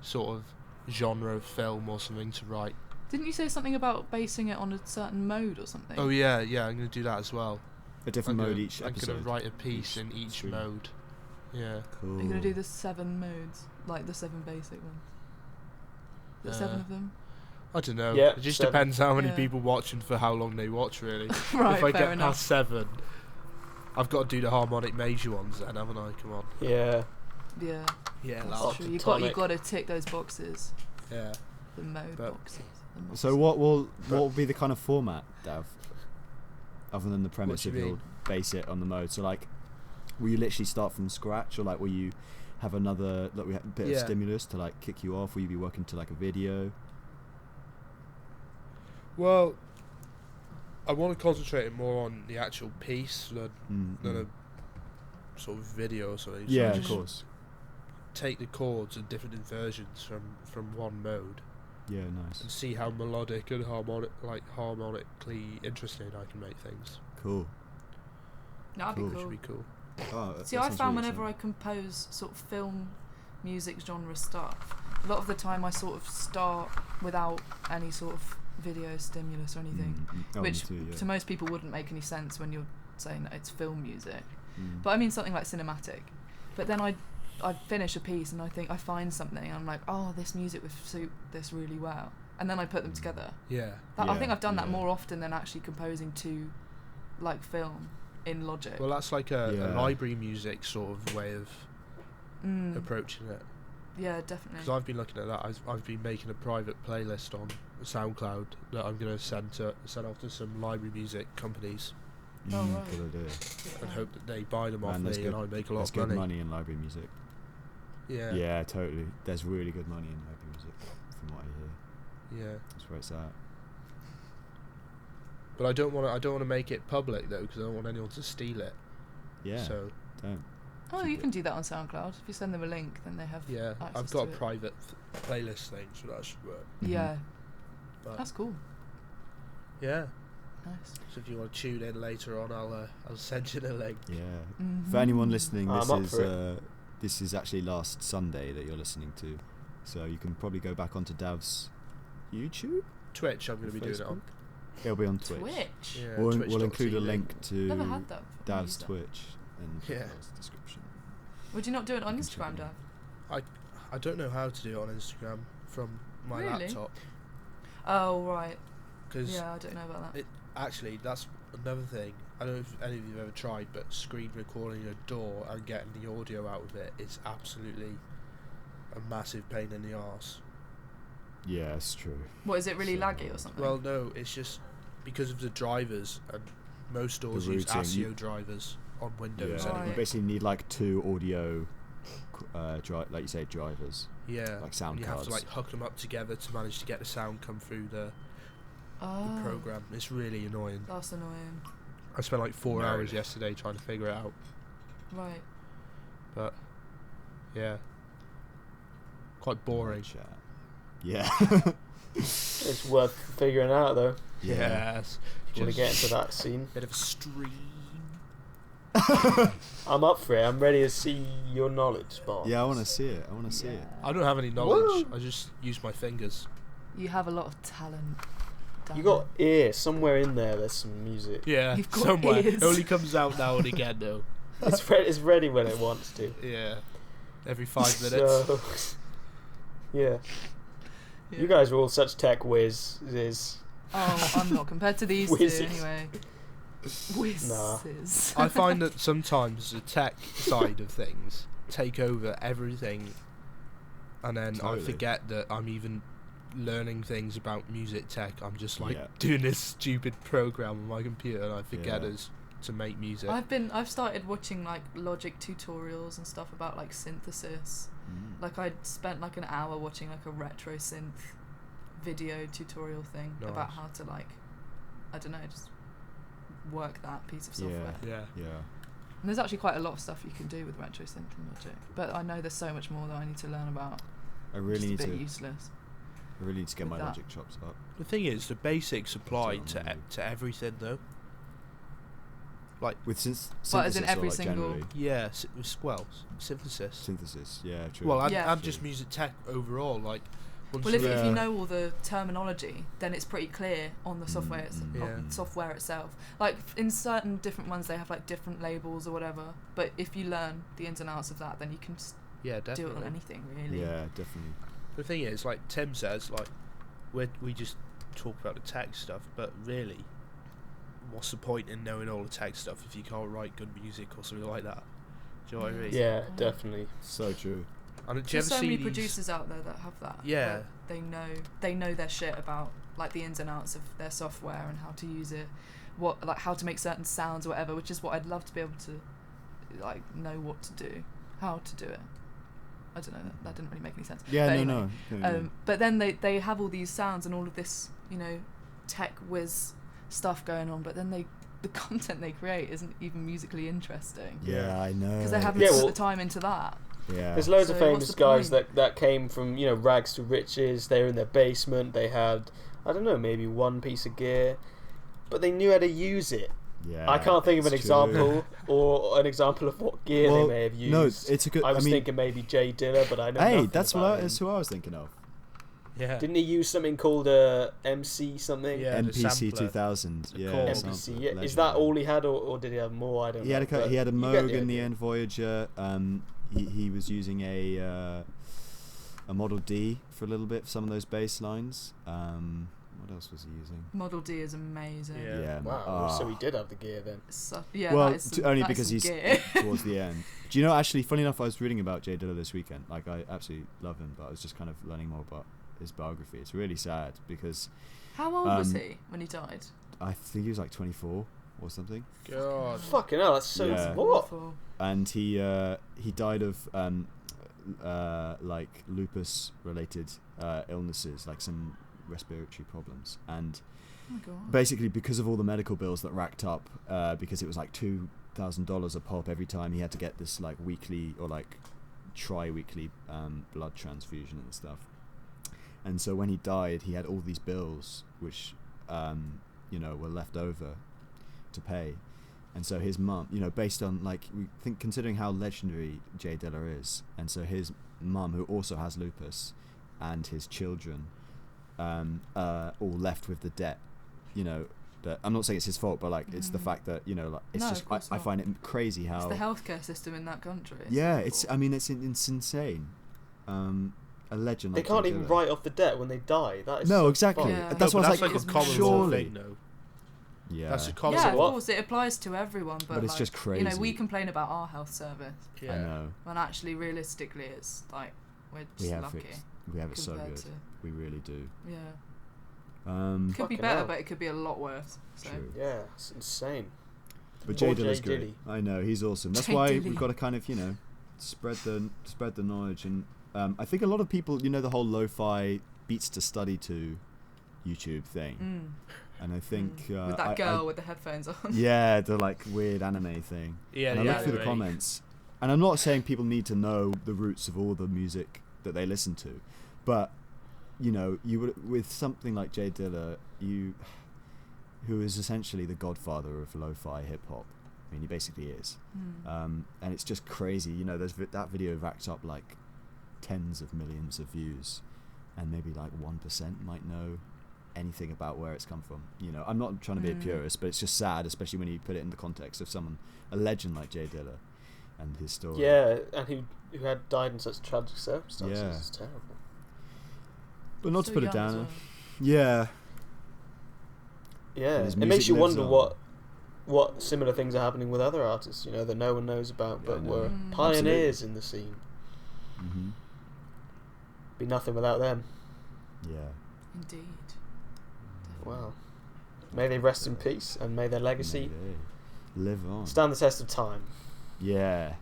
sort of genre of film or something to write.
Didn't you say something about basing it on a certain mode or something?
Oh yeah, I'm gonna do that as well.
A different mode each
I'm
episode.
gonna write a piece in each
stream.
mode. Yeah.
Cool.
Are you gonna do the 7 modes, like the 7 basic ones? The 7 of them.
I don't know.
Yeah,
it just
7.
depends how many
Yeah.
people watch and for how long they watch, really.
Right,
if I
fair
get
enough.
past 7, I've got to do the harmonic major ones then, haven't I? Come on.
Yeah.
Yeah,
Yeah,
that's
lad.
true.
Tonic.
You've got to tick those boxes.
Yeah.
The mode
But-
boxes. The
So
boxes.
what will be the kind of format, Dav? Other than the premise
do
of
you
you'll
mean?
base it on the mode. So like, will you literally start from scratch, or like will you have another bit of
Yeah.
stimulus to like kick you off? Will you be working to like a video?
Well, I want to concentrate more on the actual piece than
Mm.
a sort of video or something. So
Yeah,
I
of
just
course.
take the chords and different inversions from one mode
Yeah, nice.
and see how melodic and harmonically interesting I can make things.
Cool.
That'd
cool.
be
Should
cool.
be cool.
Oh,
See, I found whenever I compose sort of film music genre stuff, a lot of the time I sort of start without any sort of video stimulus or anything, which to most people wouldn't make any sense when you're saying that it's film music. But I mean something like cinematic. But then I finish a piece and I think I find something and I'm like, oh, this music would suit this really well, and then I put them together.
Yeah.
I think I've done that
yeah.
more often than actually composing to like film in Logic.
Well, that's like a
Yeah.
library music sort of way of
Mm.
approaching it.
Yeah, definitely.
Because I've been looking at that. I've been making a private playlist on SoundCloud that I'm going to send off to some library music companies
Oh, right.
Good idea.
and hope that they buy them off
Man,
me
there's
and I make a lot
There's
of
good
money.
money in library music.
Yeah.
Yeah, totally. There's really good money in library music, from what I hear.
Yeah.
That's where it's at.
But I don't want to make it public though, because I don't want anyone to steal it.
Yeah.
So
Don't.
Oh,
keep
you
it.
can do that on SoundCloud. If you send them a link, then they have
yeah,
access
I've got
to
a
it.
private playlist thing, so that should work.
Yeah,
But
that's cool.
yeah.
Nice.
So if you want to tune in later on, I'll send you the link.
Yeah.
Mhm.
For anyone listening,
I'm up for
this is actually last Sunday that you're listening to, so you can probably go back onto Dav's YouTube.
Twitch, I'm going to be doing it on.
It'll be on Twitch.
Twitch.
Yeah,
We'll include a
twitch.tv.
link to
Never had that. before.
Dav's
Used that.
Twitch in
Yeah.
the description.
Would you not do it on
You can check
Instagram,
it
Dav?
out.
I don't know how to do it on Instagram from my
Really?
laptop.
Oh right.
Because
Yeah, I don't know about that.
actually, that's another thing. I don't know if any of you have ever tried, but screen recording a door and getting the audio out of it is absolutely a massive pain in the arse.
Yeah, it's true.
What, is it really
So
laggy or something?
Well, no, it's just because of the drivers, and most stores use
routing.
ASIO drivers on Windows
Yeah.
Right.
You
anyway.
basically need like 2 audio, like you say, drivers.
Yeah,
like sound
and you have to
cards.
like hook them up together to manage to get the sound come through the
oh,
program. It's really annoying.
that's annoying.
I spent like 4
No.
hours yesterday trying to figure it out.
Right.
But yeah, quite boring.
Chat. Yeah.
It's worth figuring out though.
Yes.
Do you want to
Just
get into that scene?
bit of a stream.
I'm up for it. I'm ready to see your knowledge, Bob.
Yeah, I want to see it.
I don't have any knowledge.
Woo!
I just use my fingers.
You have a lot of talent.
You got ear somewhere in there. There's some music.
Yeah,
You've got
somewhere.
ears.
It only comes out now and again though.
It's ready when it wants to.
Yeah, every 5 minutes.
So, yeah. You guys are all such tech whizzes.
Oh, I'm not compared to these two
Whizzes.
anyway. Whizzes.
I find that sometimes the tech side of things take over everything, and then
Totally.
I forget that I'm even learning things about music tech. I'm just like
Yeah.
doing this stupid program on my computer, and I forget
Yeah.
to make music.
I've started watching like Logic tutorials and stuff about like synthesis. Like I spent like an hour watching like a retro synth video tutorial thing about
Nice.
how to like, I don't know, just work that piece of
Yeah.
software.
Yeah.
Yeah.
And there's actually quite a lot of stuff you can do with retro synth and Logic, but I know there's so much more that I need to learn about.
I
Which
really
is
need
a bit
to.
useless.
I really need to get
with
my
that.
Logic chops up.
The thing is, the basics apply
That's what I'm
to everything though. Like
with synthesis
But as in
or,
every
like,
single-
generally?
yeah, synthesis.
Synthesis, yeah, true.
Well, and,
Yeah.
and just music tech overall. Like, once
Well, if
you,
you know all the terminology, then it's pretty clear on the software,
Yeah.
on software itself. Like in certain different ones, they have like different labels or whatever. But if you learn the ins and outs of that, then you can just
yeah,
do it
definitely.
on anything really.
Yeah, definitely.
The thing is, like Tim says, like we just talk about the tech stuff, but really, what's the point in knowing all the tech stuff if you can't write good music or something like that? Do you know what I mean?
Yeah, definitely.
So true.
And do you
There's
ever
so
see
many
these?
producers out there that have that.
Yeah.
where they know their shit about like the ins and outs of their software and how to use it, how to make certain sounds or whatever. Which is what I'd love to be able to like know what to do, how to do it. I don't know. That didn't really make any sense.
Yeah,
But
no,
anyway,
no.
But then they have all these sounds and all of this, tech whiz stuff going on. But then the content they create isn't even musically interesting
Yeah, I know.
because they haven't
Yeah,
put
well-
the time into that.
Yeah.
There's loads of
So
famous
what's the
guys
point?
that came from rags to riches. They were in their basement. They had I don't know maybe one piece of gear, but they knew how to use it.
Yeah,
I can't think of an
it's true.
example or an example of what gear
Well,
they may have used.
no, it's a good.
I was
mean,
thinking maybe Jay Dilla, but I know.
hey,
nothing
that's
about him.
who I was thinking of.
Yeah.
Didn't he use something called MC something?
Yeah, the
NPC
sampler.
2000.
The
Yeah,
core.
sampler,
NPC. Yeah. Is
legendary.
that all he had, or did he have more? I don't
He
know.
had a
but
he had a
you get
Moog
the
in the
idea.
end Voyager. He was using a Model D for a little bit for some of those bass lines. What else was he using?
Model D is amazing.
Yeah.
Wow. So he did have the gear then.
Well,
that is some,
only
that is
because
some
he's
gear.
towards the end. Do you know? Actually, funny enough, I was reading about Jay Dilla this weekend. Like, I absolutely love him, but I was just kind of learning more about his biography. It's really sad because
How old was he when he died?
I think he was like 24 or something,
God.
Fucking hell, that's so
Yeah.
what?
Awful.
and he died of like lupus related illnesses, like some respiratory problems, and
Oh my god.
basically because of all the medical bills that racked up, because it was like $2,000 a pop every time he had to get this like weekly or like tri-weekly blood transfusion and stuff. And so when he died, he had all these bills which were left over to pay. And so his mum, based on like we think, considering how legendary Jay Dilla is, and so his mum, who also has lupus, and his children, all left with the debt. That I'm not saying it's his fault, but like it's the fact that like it's
No,
just
of course
I
not.
find it crazy how
It's the healthcare system in that country.
yeah,
awful.
it's insane. A legend.
They
like
can't
Jay
even
Dilla.
write off the debt when they die. That is
No,
so
exactly.
fucked.
Yeah.
That's
No,
what
but
I was
that's
like.
like a common law
surely.
thing, though.
Yeah.
That's a common
Yeah,
So
of
what?
course, it applies to everyone, but
it's
like,
just crazy.
we complain about our health service,
Yeah.
I know.
when actually, realistically, it's like we're
We
just
have
lucky.
fixed. We have it so
compared
good.
to-
We really do.
Yeah,
But
could be
Fucking
better,
hell.
but it could be a lot worse. So
True.
Yeah, it's insane.
Jay
Poor
Dilla's
Jay
great.
Dilly.
I know, he's awesome. That's
Jay
why
Dilly.
we've got to kind of spread the knowledge, and I think a lot of people, the whole lo-fi beats to study to YouTube thing, and I think
with that girl with the headphones on.
yeah, the like weird anime thing.
Yeah,
And I
yeah,
look through the
right.
comments, and I'm not saying people need to know the roots of all the music that they listen to, but you would, with something like Jay Dilla, who is essentially the godfather of lo-fi hip hop. I mean, he basically is, and it's just crazy. That video racked up like tens of millions of views, and maybe like 1% might know anything about where it's come from. I'm not trying to be a purist, but it's just sad, especially when you put it in the context of a legend like Jay Dilla and his story.
Yeah, and who had died in such tragic circumstances.
Yeah.
It's terrible.
But not
So
to put it
young as
down.
well.
Yeah.
Yeah,
his
it makes
music
you
lives
wonder
on.
what similar things are happening with other artists, that no one knows about,
Yeah, I
but
know.
were
Mm.
pioneers in the scene.
Mm-hmm.
Be nothing without them.
Yeah.
Indeed.
Wow. May they rest in peace, and may their legacy
Maybe. Live on.
stand the test of time.
Yeah.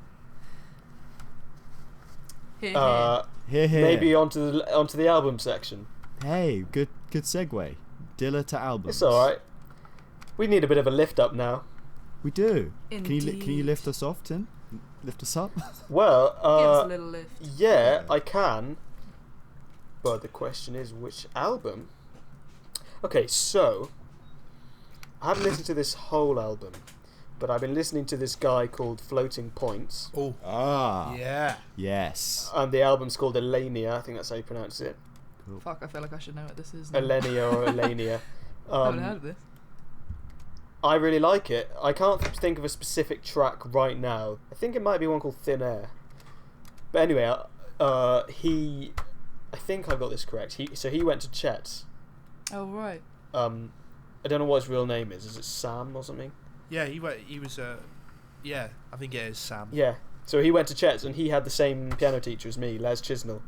Here,
Here.
Maybe onto the album section.
Hey, good segue. Dilla to albums.
It's all right. We need a bit of a lift up now.
We do. Can you
Indeed.
lift us off, Tim? Lift us up.
Well,
Give us a little lift.
yeah, I can. But the question is, which album? Okay, so I haven't listened to this whole album, but I've been listening to this guy called Floating Points.
Oh,
Ah.
yeah.
Yes.
And the album's called Elaenia. I think that's how you pronounce it.
Cool.
Fuck, I feel like I should know what this is now.
Elaenia or Elaenia.
I haven't heard of this.
I really like it. I can't think of a specific track right now. I think it might be one called Thin Air. But anyway, I think I got this correct. He went to Chet's.
Oh, right.
I don't know what his real name is. Is it Sam or something?
Yeah, he was yeah, I think it is Sam.
Yeah. So he went to Chet's and he had the same piano teacher as me, Les Chisnell.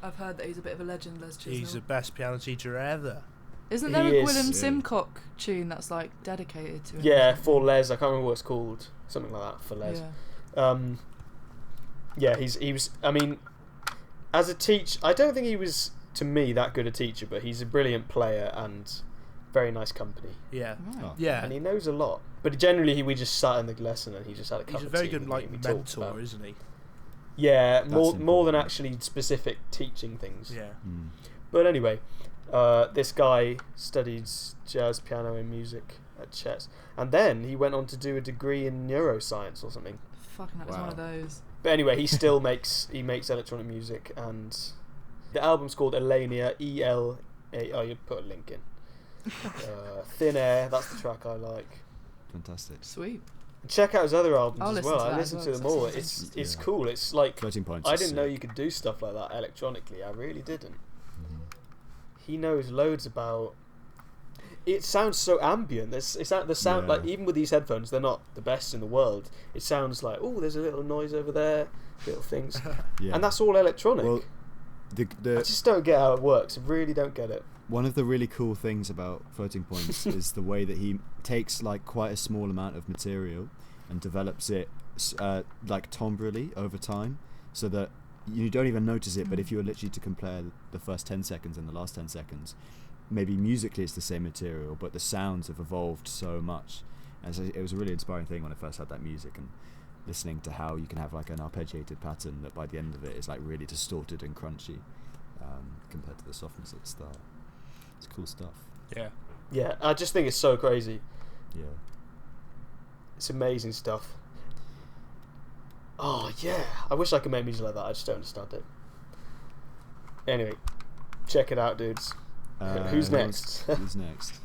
I've heard that he's a bit of a legend, Les Chisnell.
He's the best piano teacher ever.
Isn't there
He
a
is,
Gwilym
yeah.
Simcock tune that's like dedicated to him?
Yeah, for Les. I can't remember what it's called. Something like that for Les.
Yeah.
Yeah, he was. I mean, as a teacher, I don't think he was to me that good a teacher, but he's a brilliant player and very nice company.
Yeah.
Right.
Oh.
And he knows a lot. But generally, we just sat in the lesson and he just had a cup
He's a
of
very
tea
good
with me and we talked
mentor,
about-
isn't he?
Yeah, more than
important.
actually specific teaching things.
Yeah.
Mm.
But anyway, this guy studied jazz piano and music at Chet's, and then he went on to do a degree in neuroscience or something.
Fucking, that was one of those.
But anyway, he still makes electronic music, and the album's called Elaenia, E-L-A. Oh, you put a link in. Thin Air, that's the track I like.
Fantastic.
Sweet.
Check out his other albums
I'll
as
listen
well.
to
I
that
listen
as
to
well,
them all.
that sounds
It's
interesting.
cool. It's like
Floating Points.
I
is
didn't know
sick.
you could do stuff like that electronically. I really didn't.
Mhm.
He knows loads about. It sounds so ambient. The sound
Yeah.
like even with these headphones, they're not the best in the world. It sounds like there's a little noise over there, little things,
Yeah.
and that's all electronic.
Well,
I
the
just don't get how it works. I really don't get it.
one of the really cool things about Floating Points is the way that he takes like quite a small amount of material and develops it like timbrally over time, so that you don't even notice it. But if you were literally to compare the first 10 seconds and the last 10 seconds, maybe musically it's the same material, but the sounds have evolved so much. And so it was a really inspiring thing when I first had that music and listening to how you can have like an arpeggiated pattern that by the end of it is like really distorted and crunchy compared to the softness at the start. It's cool stuff.
Yeah.
Yeah, I just think it's so crazy.
Yeah.
It's amazing stuff. Oh yeah, I wish I could make music like that. I just don't understand it. Anyway, check it out, dudes. Who's next?
Who's next?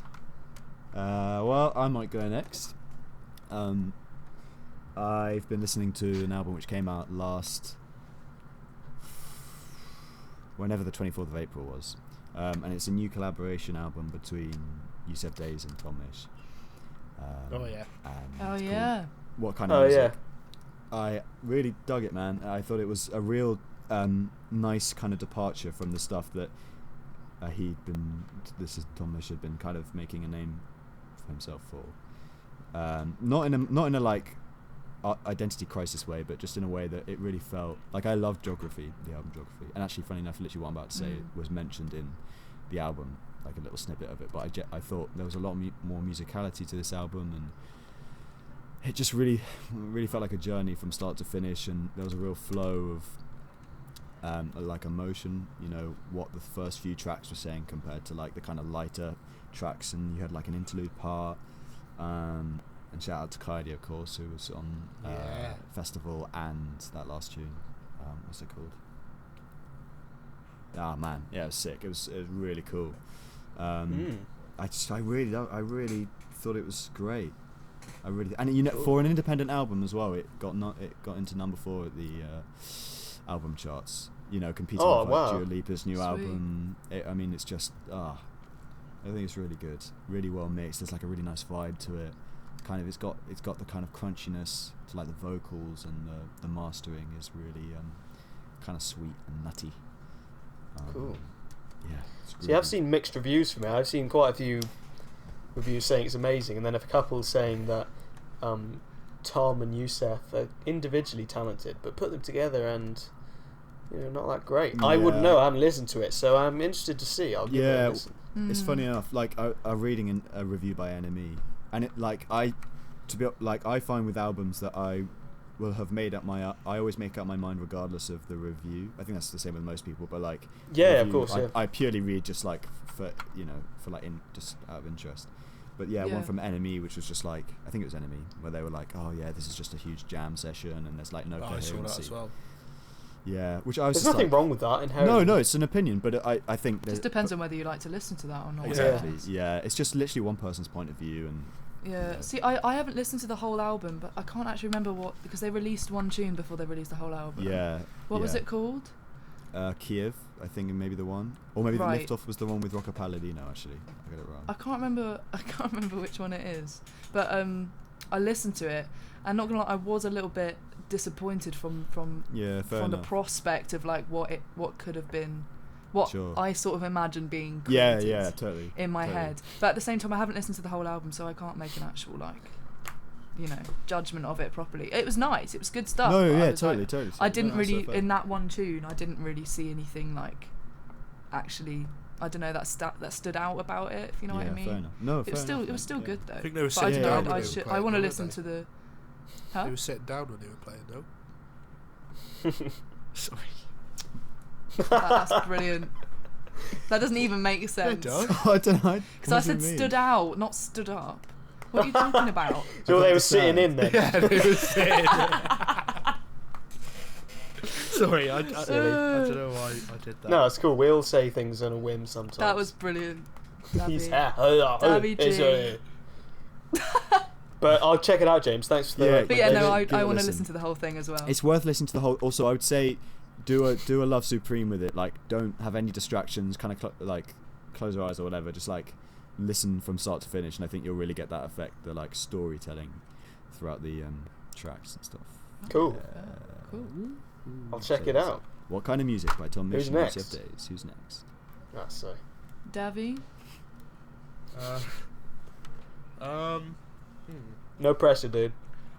Well, I might go next. I've been listening to an album which came out whenever the 24th of April was, and it's a new collaboration album between Yussef Days and Misch.
Oh yeah.
And
Oh
it's called
yeah.
What Kind of
Oh
Music?
yeah.
I really dug it, man. I thought it was a real nice kind of departure from the stuff that Tom Misch had been kind of making a name for himself for. Not in a like identity crisis way, but just in a way that it really felt like I loved Geography, the album Geography. And actually, funny enough, literally what I'm about to say was mentioned in the album, like a little snippet of it. But I thought there was a lot more musicality to this album, and it just really felt like a journey from start to finish, and there was a real flow of like emotion, you know, what the first few tracks were saying compared to like the kind of lighter tracks, and you had like an interlude part, and shout out to Kylie, of course, who was on Festival and that last tune, what's it called? Ah man, yeah, it was sick. It was really cool. I really thought it was great. And you know, for an independent album as well, it got into number 4 at the album charts. You know, competing with like Dua Lipa's new album. I mean, it's just I think it's really good, really well mixed. There's like a really nice vibe to it. Kind of, it's got the kind of crunchiness to like the vocals, and the mastering is really kind of sweet and nutty.
Cool.
Yeah.
See, I've seen mixed reviews from it. I've seen quite a few reviews saying it's amazing, and then a couple saying that Tom and Yussef are individually talented, but put them together and not that great. I wouldn't know. I haven't listened to it, so I'm interested to see. I'll give it a listen.
It's funny enough. Like I'm reading a review by NME, and it I find with albums that I will have made up I always make up my mind regardless of the review. I think that's the same with most people, but like
Yeah,
review,
of course. Yeah.
I purely read just like for just out of interest. But yeah, one from Enemy, which was just like, I think it was Enemy, where they were like, oh yeah, this is just a huge jam session, and there's like no coherency.
I saw that as well.
Yeah, which I was.
There's
just
nothing
like,
wrong with that inherently.
No, it's an opinion, but I think
It just depends on whether you like to listen to that or not.
Exactly. Yeah, it's just literally one person's point of view, and.
Yeah. See, I haven't listened to the whole album, but I can't actually remember what, because they released one tune before they released the whole album.
Yeah.
What was it called?
Kiev, I think, maybe the one, or maybe
Right.
the Liftoff was the one with Rocco Palladino. Actually, I got it wrong.
I can't remember which one it is, but I listened to it, and not gonna lie, I was a little bit disappointed from the prospect of like what could have been, what I sort of imagined being created
totally
in my head. But at the same time, I haven't listened to the whole album, so I can't make an actual judgment of it properly. It was nice, it was good stuff.
No, yeah, totally.
I didn't really, in that one tune, I didn't really see anything like, actually, I don't know, that stood out about it, if you know what I mean.
Fair enough. No,
it was still good though.
I think they were sitting down when they were playing.
I want to listen to the... Huh?
They were sitting down when they were playing, though. Sorry.
That's brilliant. That doesn't even make sense.
It does.
I don't know.
Because I said stood out, not stood up. What are you talking about?
So they were sitting in then?
Yeah, they were sitting. Sorry, I don't know why I did that.
No, it's cool. We all say things on a whim sometimes.
That was brilliant.
Davy G. But I'll check it out, James. Thanks for the...
But yeah, no, I want to listen to the whole thing as well.
It's worth listening to the whole. Also, I would say do a Love Supreme with it. Like, don't have any distractions. Kind of close your eyes or whatever. Just like listen from start to finish, and I think you'll really get that effect, the like storytelling throughout the tracks and stuff.
Cool.
Cool.
I'll check it out.
What kind of music by Tom Misch
Who's
and
next?
Yussef Days? Who's next?
So.
Davy?
No pressure, dude.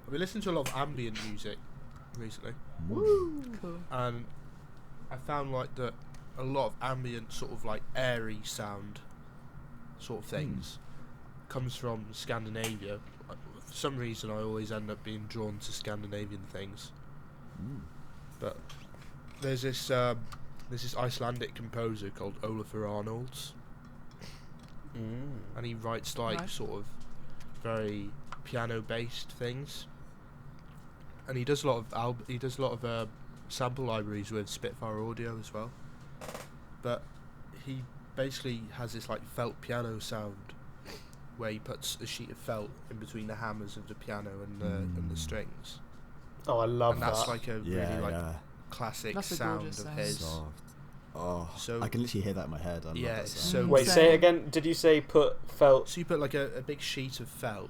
I've been listening to a lot of ambient music recently.
Woo! Cool.
And I found like that a lot of ambient sort of like airy sound sort of things comes from Scandinavia. For some reason I always end up being drawn to Scandinavian things. But there's this Icelandic composer called Ólafur Arnalds. And he writes like sort of very piano based things. And he does a lot of sample libraries with Spitfire Audio as well. But he basically has this like felt piano sound where he puts a sheet of felt in between the hammers of the piano and the strings.
Oh, I love
and
that.
that's like a really classic sound of his.
Soft. Oh,
so
I can literally hear that in my head. I love that
it's
sound.
so
Wait, say it again. Did you say put felt?
So you put like a big sheet of felt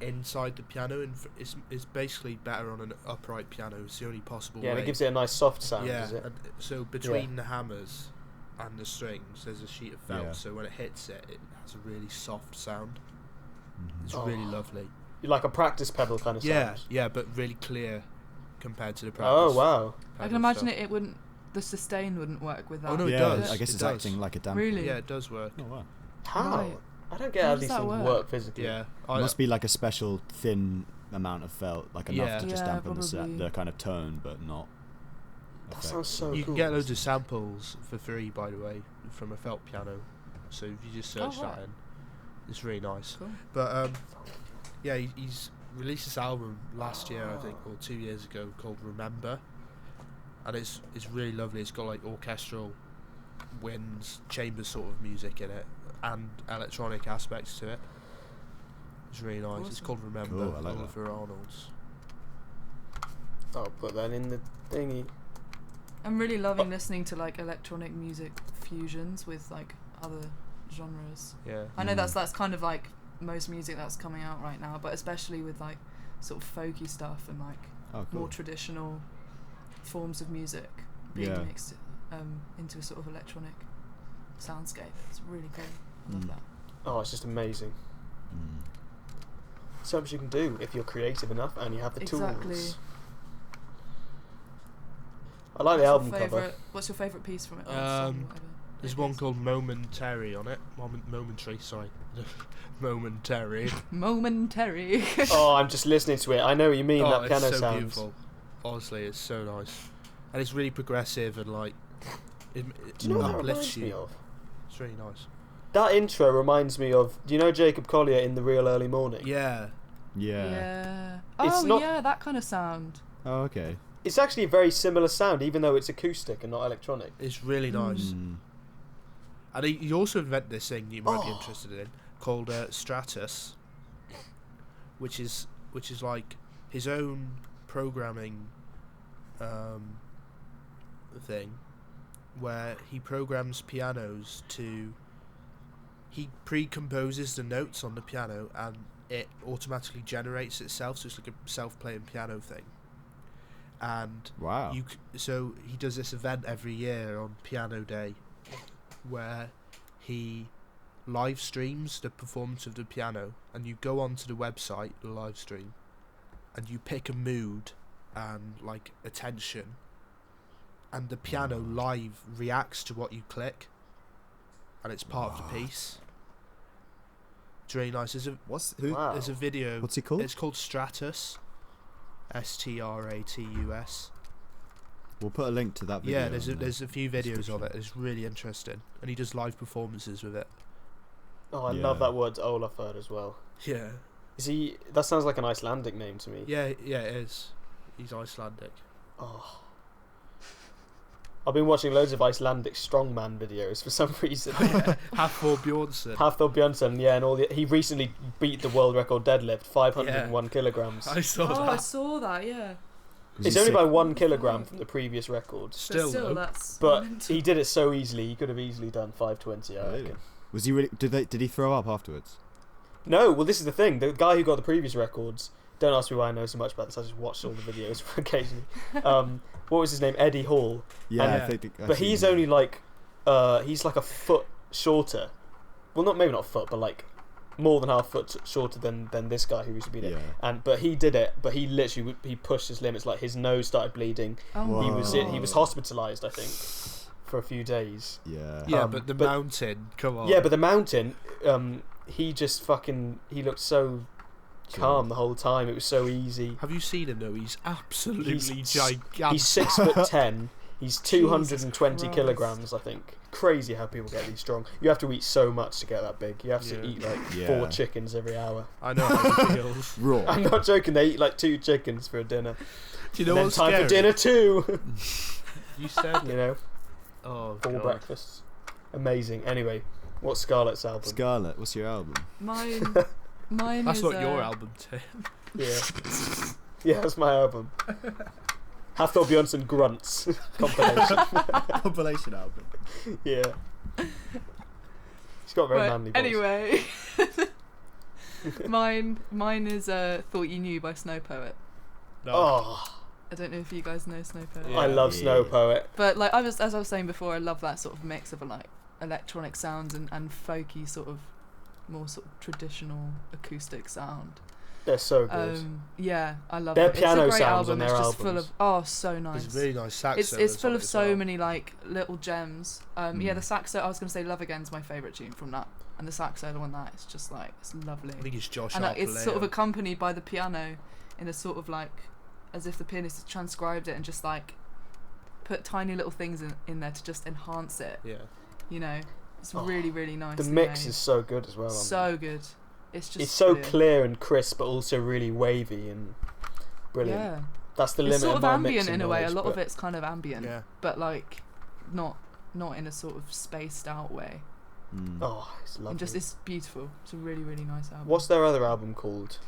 inside the piano, and it's basically better on an upright piano. It's the only possible way.
Yeah, and it gives it a nice soft sound, does it?
And so between the hammers and the strings, there's a sheet of felt. So when it hits it, it has a really soft sound. It's really lovely.
Like a practice pedal kind of sound.
Yeah, but really clear compared to the practice.
Oh wow!
I can imagine it wouldn't. The sustain wouldn't work with that.
Oh no, it does.
I guess it's acting like a damper.
Really?
Yeah, it does work.
Oh wow!
How?
Right.
I don't get how these things work physically.
Yeah,
it must be like a special thin amount of felt, like enough to just dampen the kind of tone, but not.
That sounds so cool.
You can get loads of samples for free, by the way, from a felt piano. So if you just search that in, it's really nice.
Cool.
But yeah, he's released this album last year, I think, or 2 years ago, called Remember, and it's really lovely. It's got like orchestral winds, chamber sort of music in it, and electronic aspects to it. It's really nice.
Awesome.
It's called Remember.
Cool, I like
Ólafur Arnalds.
I'll put that in the thingy.
I'm really loving listening to like electronic music fusions with like other genres.
Yeah.
I know that's kind of like most music that's coming out right now, but especially with like sort of folky stuff and like more traditional forms of music being mixed into a sort of electronic soundscape. It's really cool. I love that.
Oh, it's just amazing. So much you can do if you're creative enough and you have the tools. I like the album cover.
What's your favourite piece from it?
There's one called Momentary on it. Momentary, sorry. Momentary.
Momentary.
Oh, I'm just listening to it. I know what you mean, that piano
it's so
sounds.
Beautiful. Honestly, it's so nice. And it's really progressive and like... It
Do you know what that
uplifts
reminds me of?
It's really nice.
That intro reminds me of, do you know Jacob Collier in The Real Early Morning?
Yeah.
Yeah.
Oh,
not-
yeah, that kind of sound.
Oh, okay.
It's actually a very similar sound, even though it's acoustic and not electronic.
It's really nice. And he also invented this thing you might be
Oh.
interested in called Stratus, which is like his own programming thing, where he programs pianos to. He pre-composes the notes on the piano and it automatically generates itself, so it's like a self-playing piano thing. And
Wow.
so he does this event every year on Piano Day, where he live streams the performance of the piano, and you go onto the website, the live stream, and you pick a mood and like a tension, and the piano live reacts to what you click, and it's part of the piece. It's really nice.
Wow.
There's a video.
What's he called?
It's called Stratus. Stratus.
We'll put a link to that video.
Yeah,
on the
there's a few videos of
description.
it. It's really interesting, and he does live performances with it.
Oh, I
Yeah.
love that word Ólafur as well.
Yeah,
Is he? That sounds like an Icelandic name to me.
yeah, it is. He's Icelandic.
Oh. I've been watching loads of Icelandic strongman videos for some reason.
Hafþór Björnsson.
Hafþór Björnsson, yeah, and he recently beat the world record deadlift, 501 kilograms.
I saw
Oh, I
that.
saw that. Yeah.
Was
It's
he
only
sick?
by 1 kilogram from the previous record.
Still, though.
that's.
But
mental.
he did it so easily, he could have easily done 520, I
Really?
reckon.
Was he really? Did he throw up afterwards?
No, well, this is the thing. The guy who got the previous records, don't ask me why I know so much about this, I just watched all the videos occasionally. What was his name? Eddie Hall.
Yeah,
And-
I think. I've
But
seen
he's
him.
only like, he's like a foot shorter. Well, maybe not a foot, but like more than half foot shorter than this guy who used to be there.
Yeah.
But he did it. But he literally he pushed his limits. Like his nose started bleeding.
Oh
Whoa.
my
He was
God.
hospitalized, I think, for a few days.
Yeah.
Yeah,
Um,
but the
but-
mountain. Come on.
Yeah, but the mountain, he just he looked so calm the whole time. It was so easy.
Have you seen him though? He's absolutely
He's-
gigantic.
He's 6'10". He's 220
Christ.
kilograms, I think. Crazy how people get these strong. You have to eat so much to get that big. You have to
Yeah.
eat like
Yeah.
4 chickens every hour.
I know how he feels.
Raw.
I'm not joking. They eat like 2 chickens for a dinner.
Do you know
And then
what's
time
scary?
for dinner too.
You said.
You know,
Oh
4
god.
breakfasts. Amazing. Anyway, what's Scarlet's album?
Scarlet, what's your album?
Mine
That's
is.
not your album, Tim.
Yeah. Yeah, that's my album. Hafþór Björnsson Grunts compilation.
Compilation album.
Yeah. He's got a very
Right,
manly voice.
anyway, mine is "Thought You Knew" by Snow Poet.
No.
Oh,
I don't know if you guys know Snow Poet,
Yeah.
I love Snow Poet.
but like as I was saying before, I love that sort of mix of like electronic sounds and folky sort of more sort of traditional acoustic sound.
They're so good.
Yeah, I love
Their
it.
piano
it's a great
sounds
album.
on
It's
their
just full
albums.
of so nice.
There's really nice sax
It's
solos
full
on
of
it as
so
well.
many like little gems. Yeah, the saxo. I was gonna say "Love Again's" my favorite tune from that, and the sax solo on that is just like it's lovely.
I think it's Josh
And it's sort of
Arpaio.
accompanied by the piano in a sort of like as if the pianist has transcribed it and just like put tiny little things in there to just enhance it.
Yeah.
You know, it's
Oh,
really really nice.
The mix is so good as well. on
so
them.
good. It's just
It's so
brilliant.
clear and crisp, but also really wavy and brilliant.
Yeah,
That's the
it's
limit
sort
of
of
my
ambient
mixing
in a way. A
knowledge,
lot of
but-
it's kind of ambient,
Yeah.
but like not in a sort of spaced out way.
Mm.
Oh, it's lovely.
And just it's beautiful. It's a really really nice album.
What's their other album called?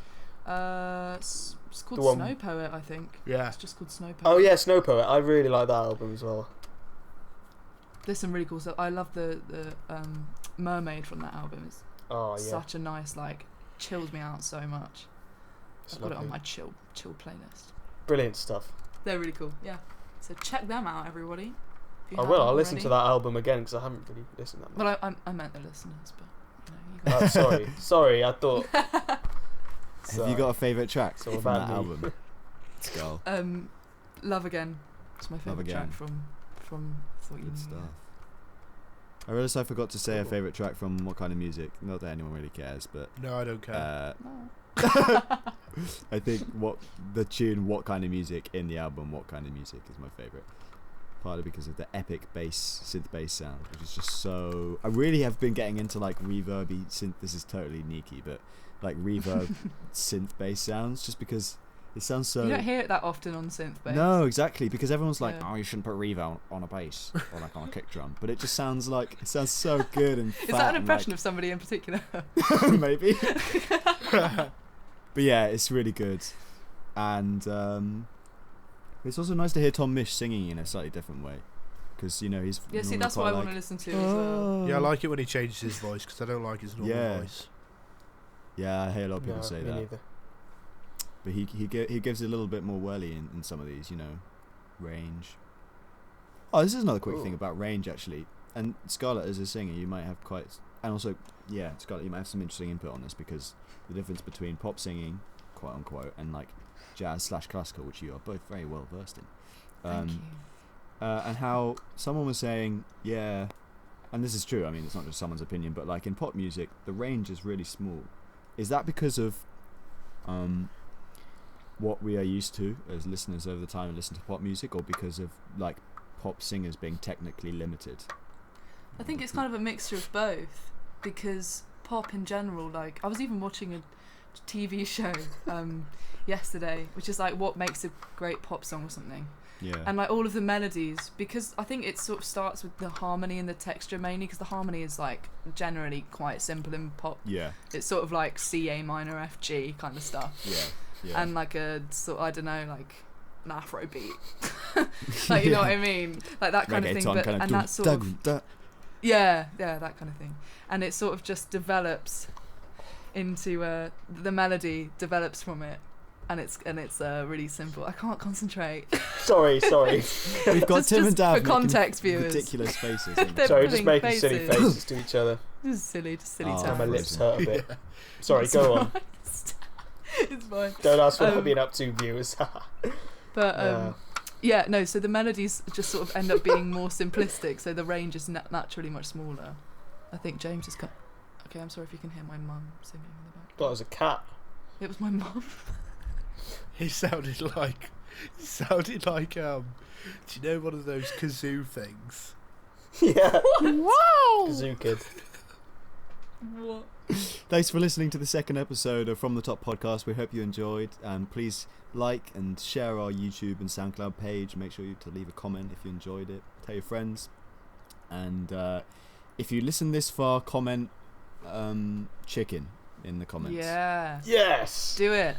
It's called
The one-
Snow Poet, I think.
Yeah.
It's just called Snow Poet.
Oh yeah, Snow Poet. I really like that album as well.
There's some really cool stuff. I love the Mermaid from that album. It's
Oh yeah.
such a nice like chills me out so much.
It's
I've got it
lovely.
on my chill playlist.
Brilliant stuff.
They're really cool. Yeah. So check them out, everybody. if you
I
haven't
will. I'll listen
already.
to that album again because I haven't really listened that much.
Well, I meant the listeners, but you know, you
Oh, sorry. I thought.
Have you got a favourite track
It's all
from
about
that
me.
album? Skull.
Love Again. It's my favourite
Again.
track from Thought You
Good
Knew.
stuff. I realised I forgot to say a
Cool.
favourite track from What Kind of Music. Not that anyone really cares, but
No, I don't care.
No.
I think the tune What Kind of Music in the album What Kind of Music is my favourite. partly because of the epic synth bass sound, which is just so. I really have been getting into like reverby synth. This is totally neaky, but like reverb synth bass sounds, just because it sounds so.
You don't hear it that often on synth bass.
No, exactly, because everyone's like,
Yeah.
"Oh, you shouldn't put reverb on a bass or like on a kick drum," but it just sounds so good and.
Is that an impression of somebody in particular?
Maybe. But yeah, it's really good, and it's also nice to hear Tom Misch singing in a slightly different way, because he's.
Yeah, see,
normally
that's
quite
what I
like,
want to listen to as well.
Yeah, I like it when he changes his voice because I don't like his normal
Yeah.
voice.
Yeah, I hear a lot of people
No,
say
me
that.
neither.
But he gives it a little bit more whirly in some of these, range. Oh, this is another quick thing
Ooh.
about range, actually. And Scarlet, as a singer, you might have and also, yeah, Scarlet, you might have some interesting input on this, because the difference between pop singing, quote unquote, and like jazz/classical, which you are both very well versed in.
Thank you.
And how someone was saying, yeah, and this is true, I mean, it's not just someone's opinion, but like in pop music, the range is really small. Is that because of what we are used to as listeners over the time and listen to pop music, or because of like pop singers being technically limited?
I think it's kind of a mixture of both, because pop in general, like I was even watching a TV show yesterday, which is like what makes a great pop song or something.
Yeah.
And like all of the melodies, because I think it sort of starts with the harmony and the texture mainly, because the harmony is like generally quite simple in pop.
Yeah.
It's sort of like C, A minor, F, G kind of stuff.
Yeah. Yeah.
And like a sort, I don't know, like an Afro beat, like you know what I mean, like that kind of thing. But and that sort of yeah, that kind of thing. And it sort of just develops into the melody develops from it. And it's really simple. I can't concentrate.
Sorry.
We've got Tim and Dav
for context
making
viewers.
ridiculous faces.
They're
Sorry, just
putting
making silly
faces.
faces to each other.
Just silly
Oh,
time.
My lips hurt a bit. Sorry, go on.
It's fine.
Don't ask what I've been up to, viewers.
But yeah, no. So the melodies just sort of end up being more simplistic. So the range is naturally much smaller. I think James is. Okay, I'm sorry if you can hear my mum singing in the back.
That was a cat.
It was my mum.
He sounded like, do you know one of those kazoo things?
Yeah.
Wow.
Kazoo kid.
What?
Thanks for listening to the second episode of From the Top podcast. We hope you enjoyed. Please like and share our YouTube and SoundCloud page. Make sure to leave a comment if you enjoyed it. Tell your friends. And if you listen this far, comment chicken in the comments.
Yeah.
Yes.
Do it.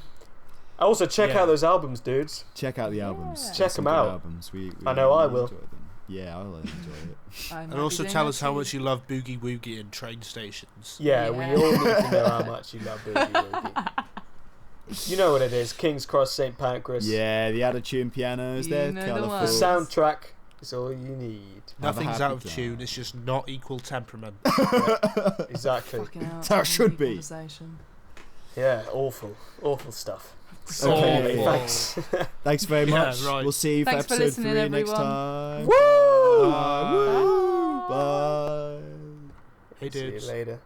Also, check out those albums, dudes.
Check out the albums.
Yeah.
Check
There's some
them
good
out.
Albums. We
I know I
really
will.
enjoy them. Yeah, I'll enjoy it.
I
And
might
also
be doing
tell
that
us how
too.
much you love Boogie Woogie in train stations.
Yeah, we
Yeah.
all need to know how much you love Boogie Woogie. You know what it is. King's Cross, St. Pancras.
Yeah, the out-of-tune pianos.
You
They're
know the
colourful.
The
ones.
soundtrack is all you need.
Have a
Nothing's
happy
out of
time.
tune, it's just not equal temperament.
Exactly.
Fucking hell,
That's how it
it's a
should
whole
be.
conversation.
Yeah, awful stuff.
Okay.
Thanks.
Thanks very
Yeah,
much.
right.
We'll see you for
Thanks for
episode 3
listening,
next
everyone.
time.
Woo!
Bye. Woo! Bye.
Hey
See you
dudes.
later.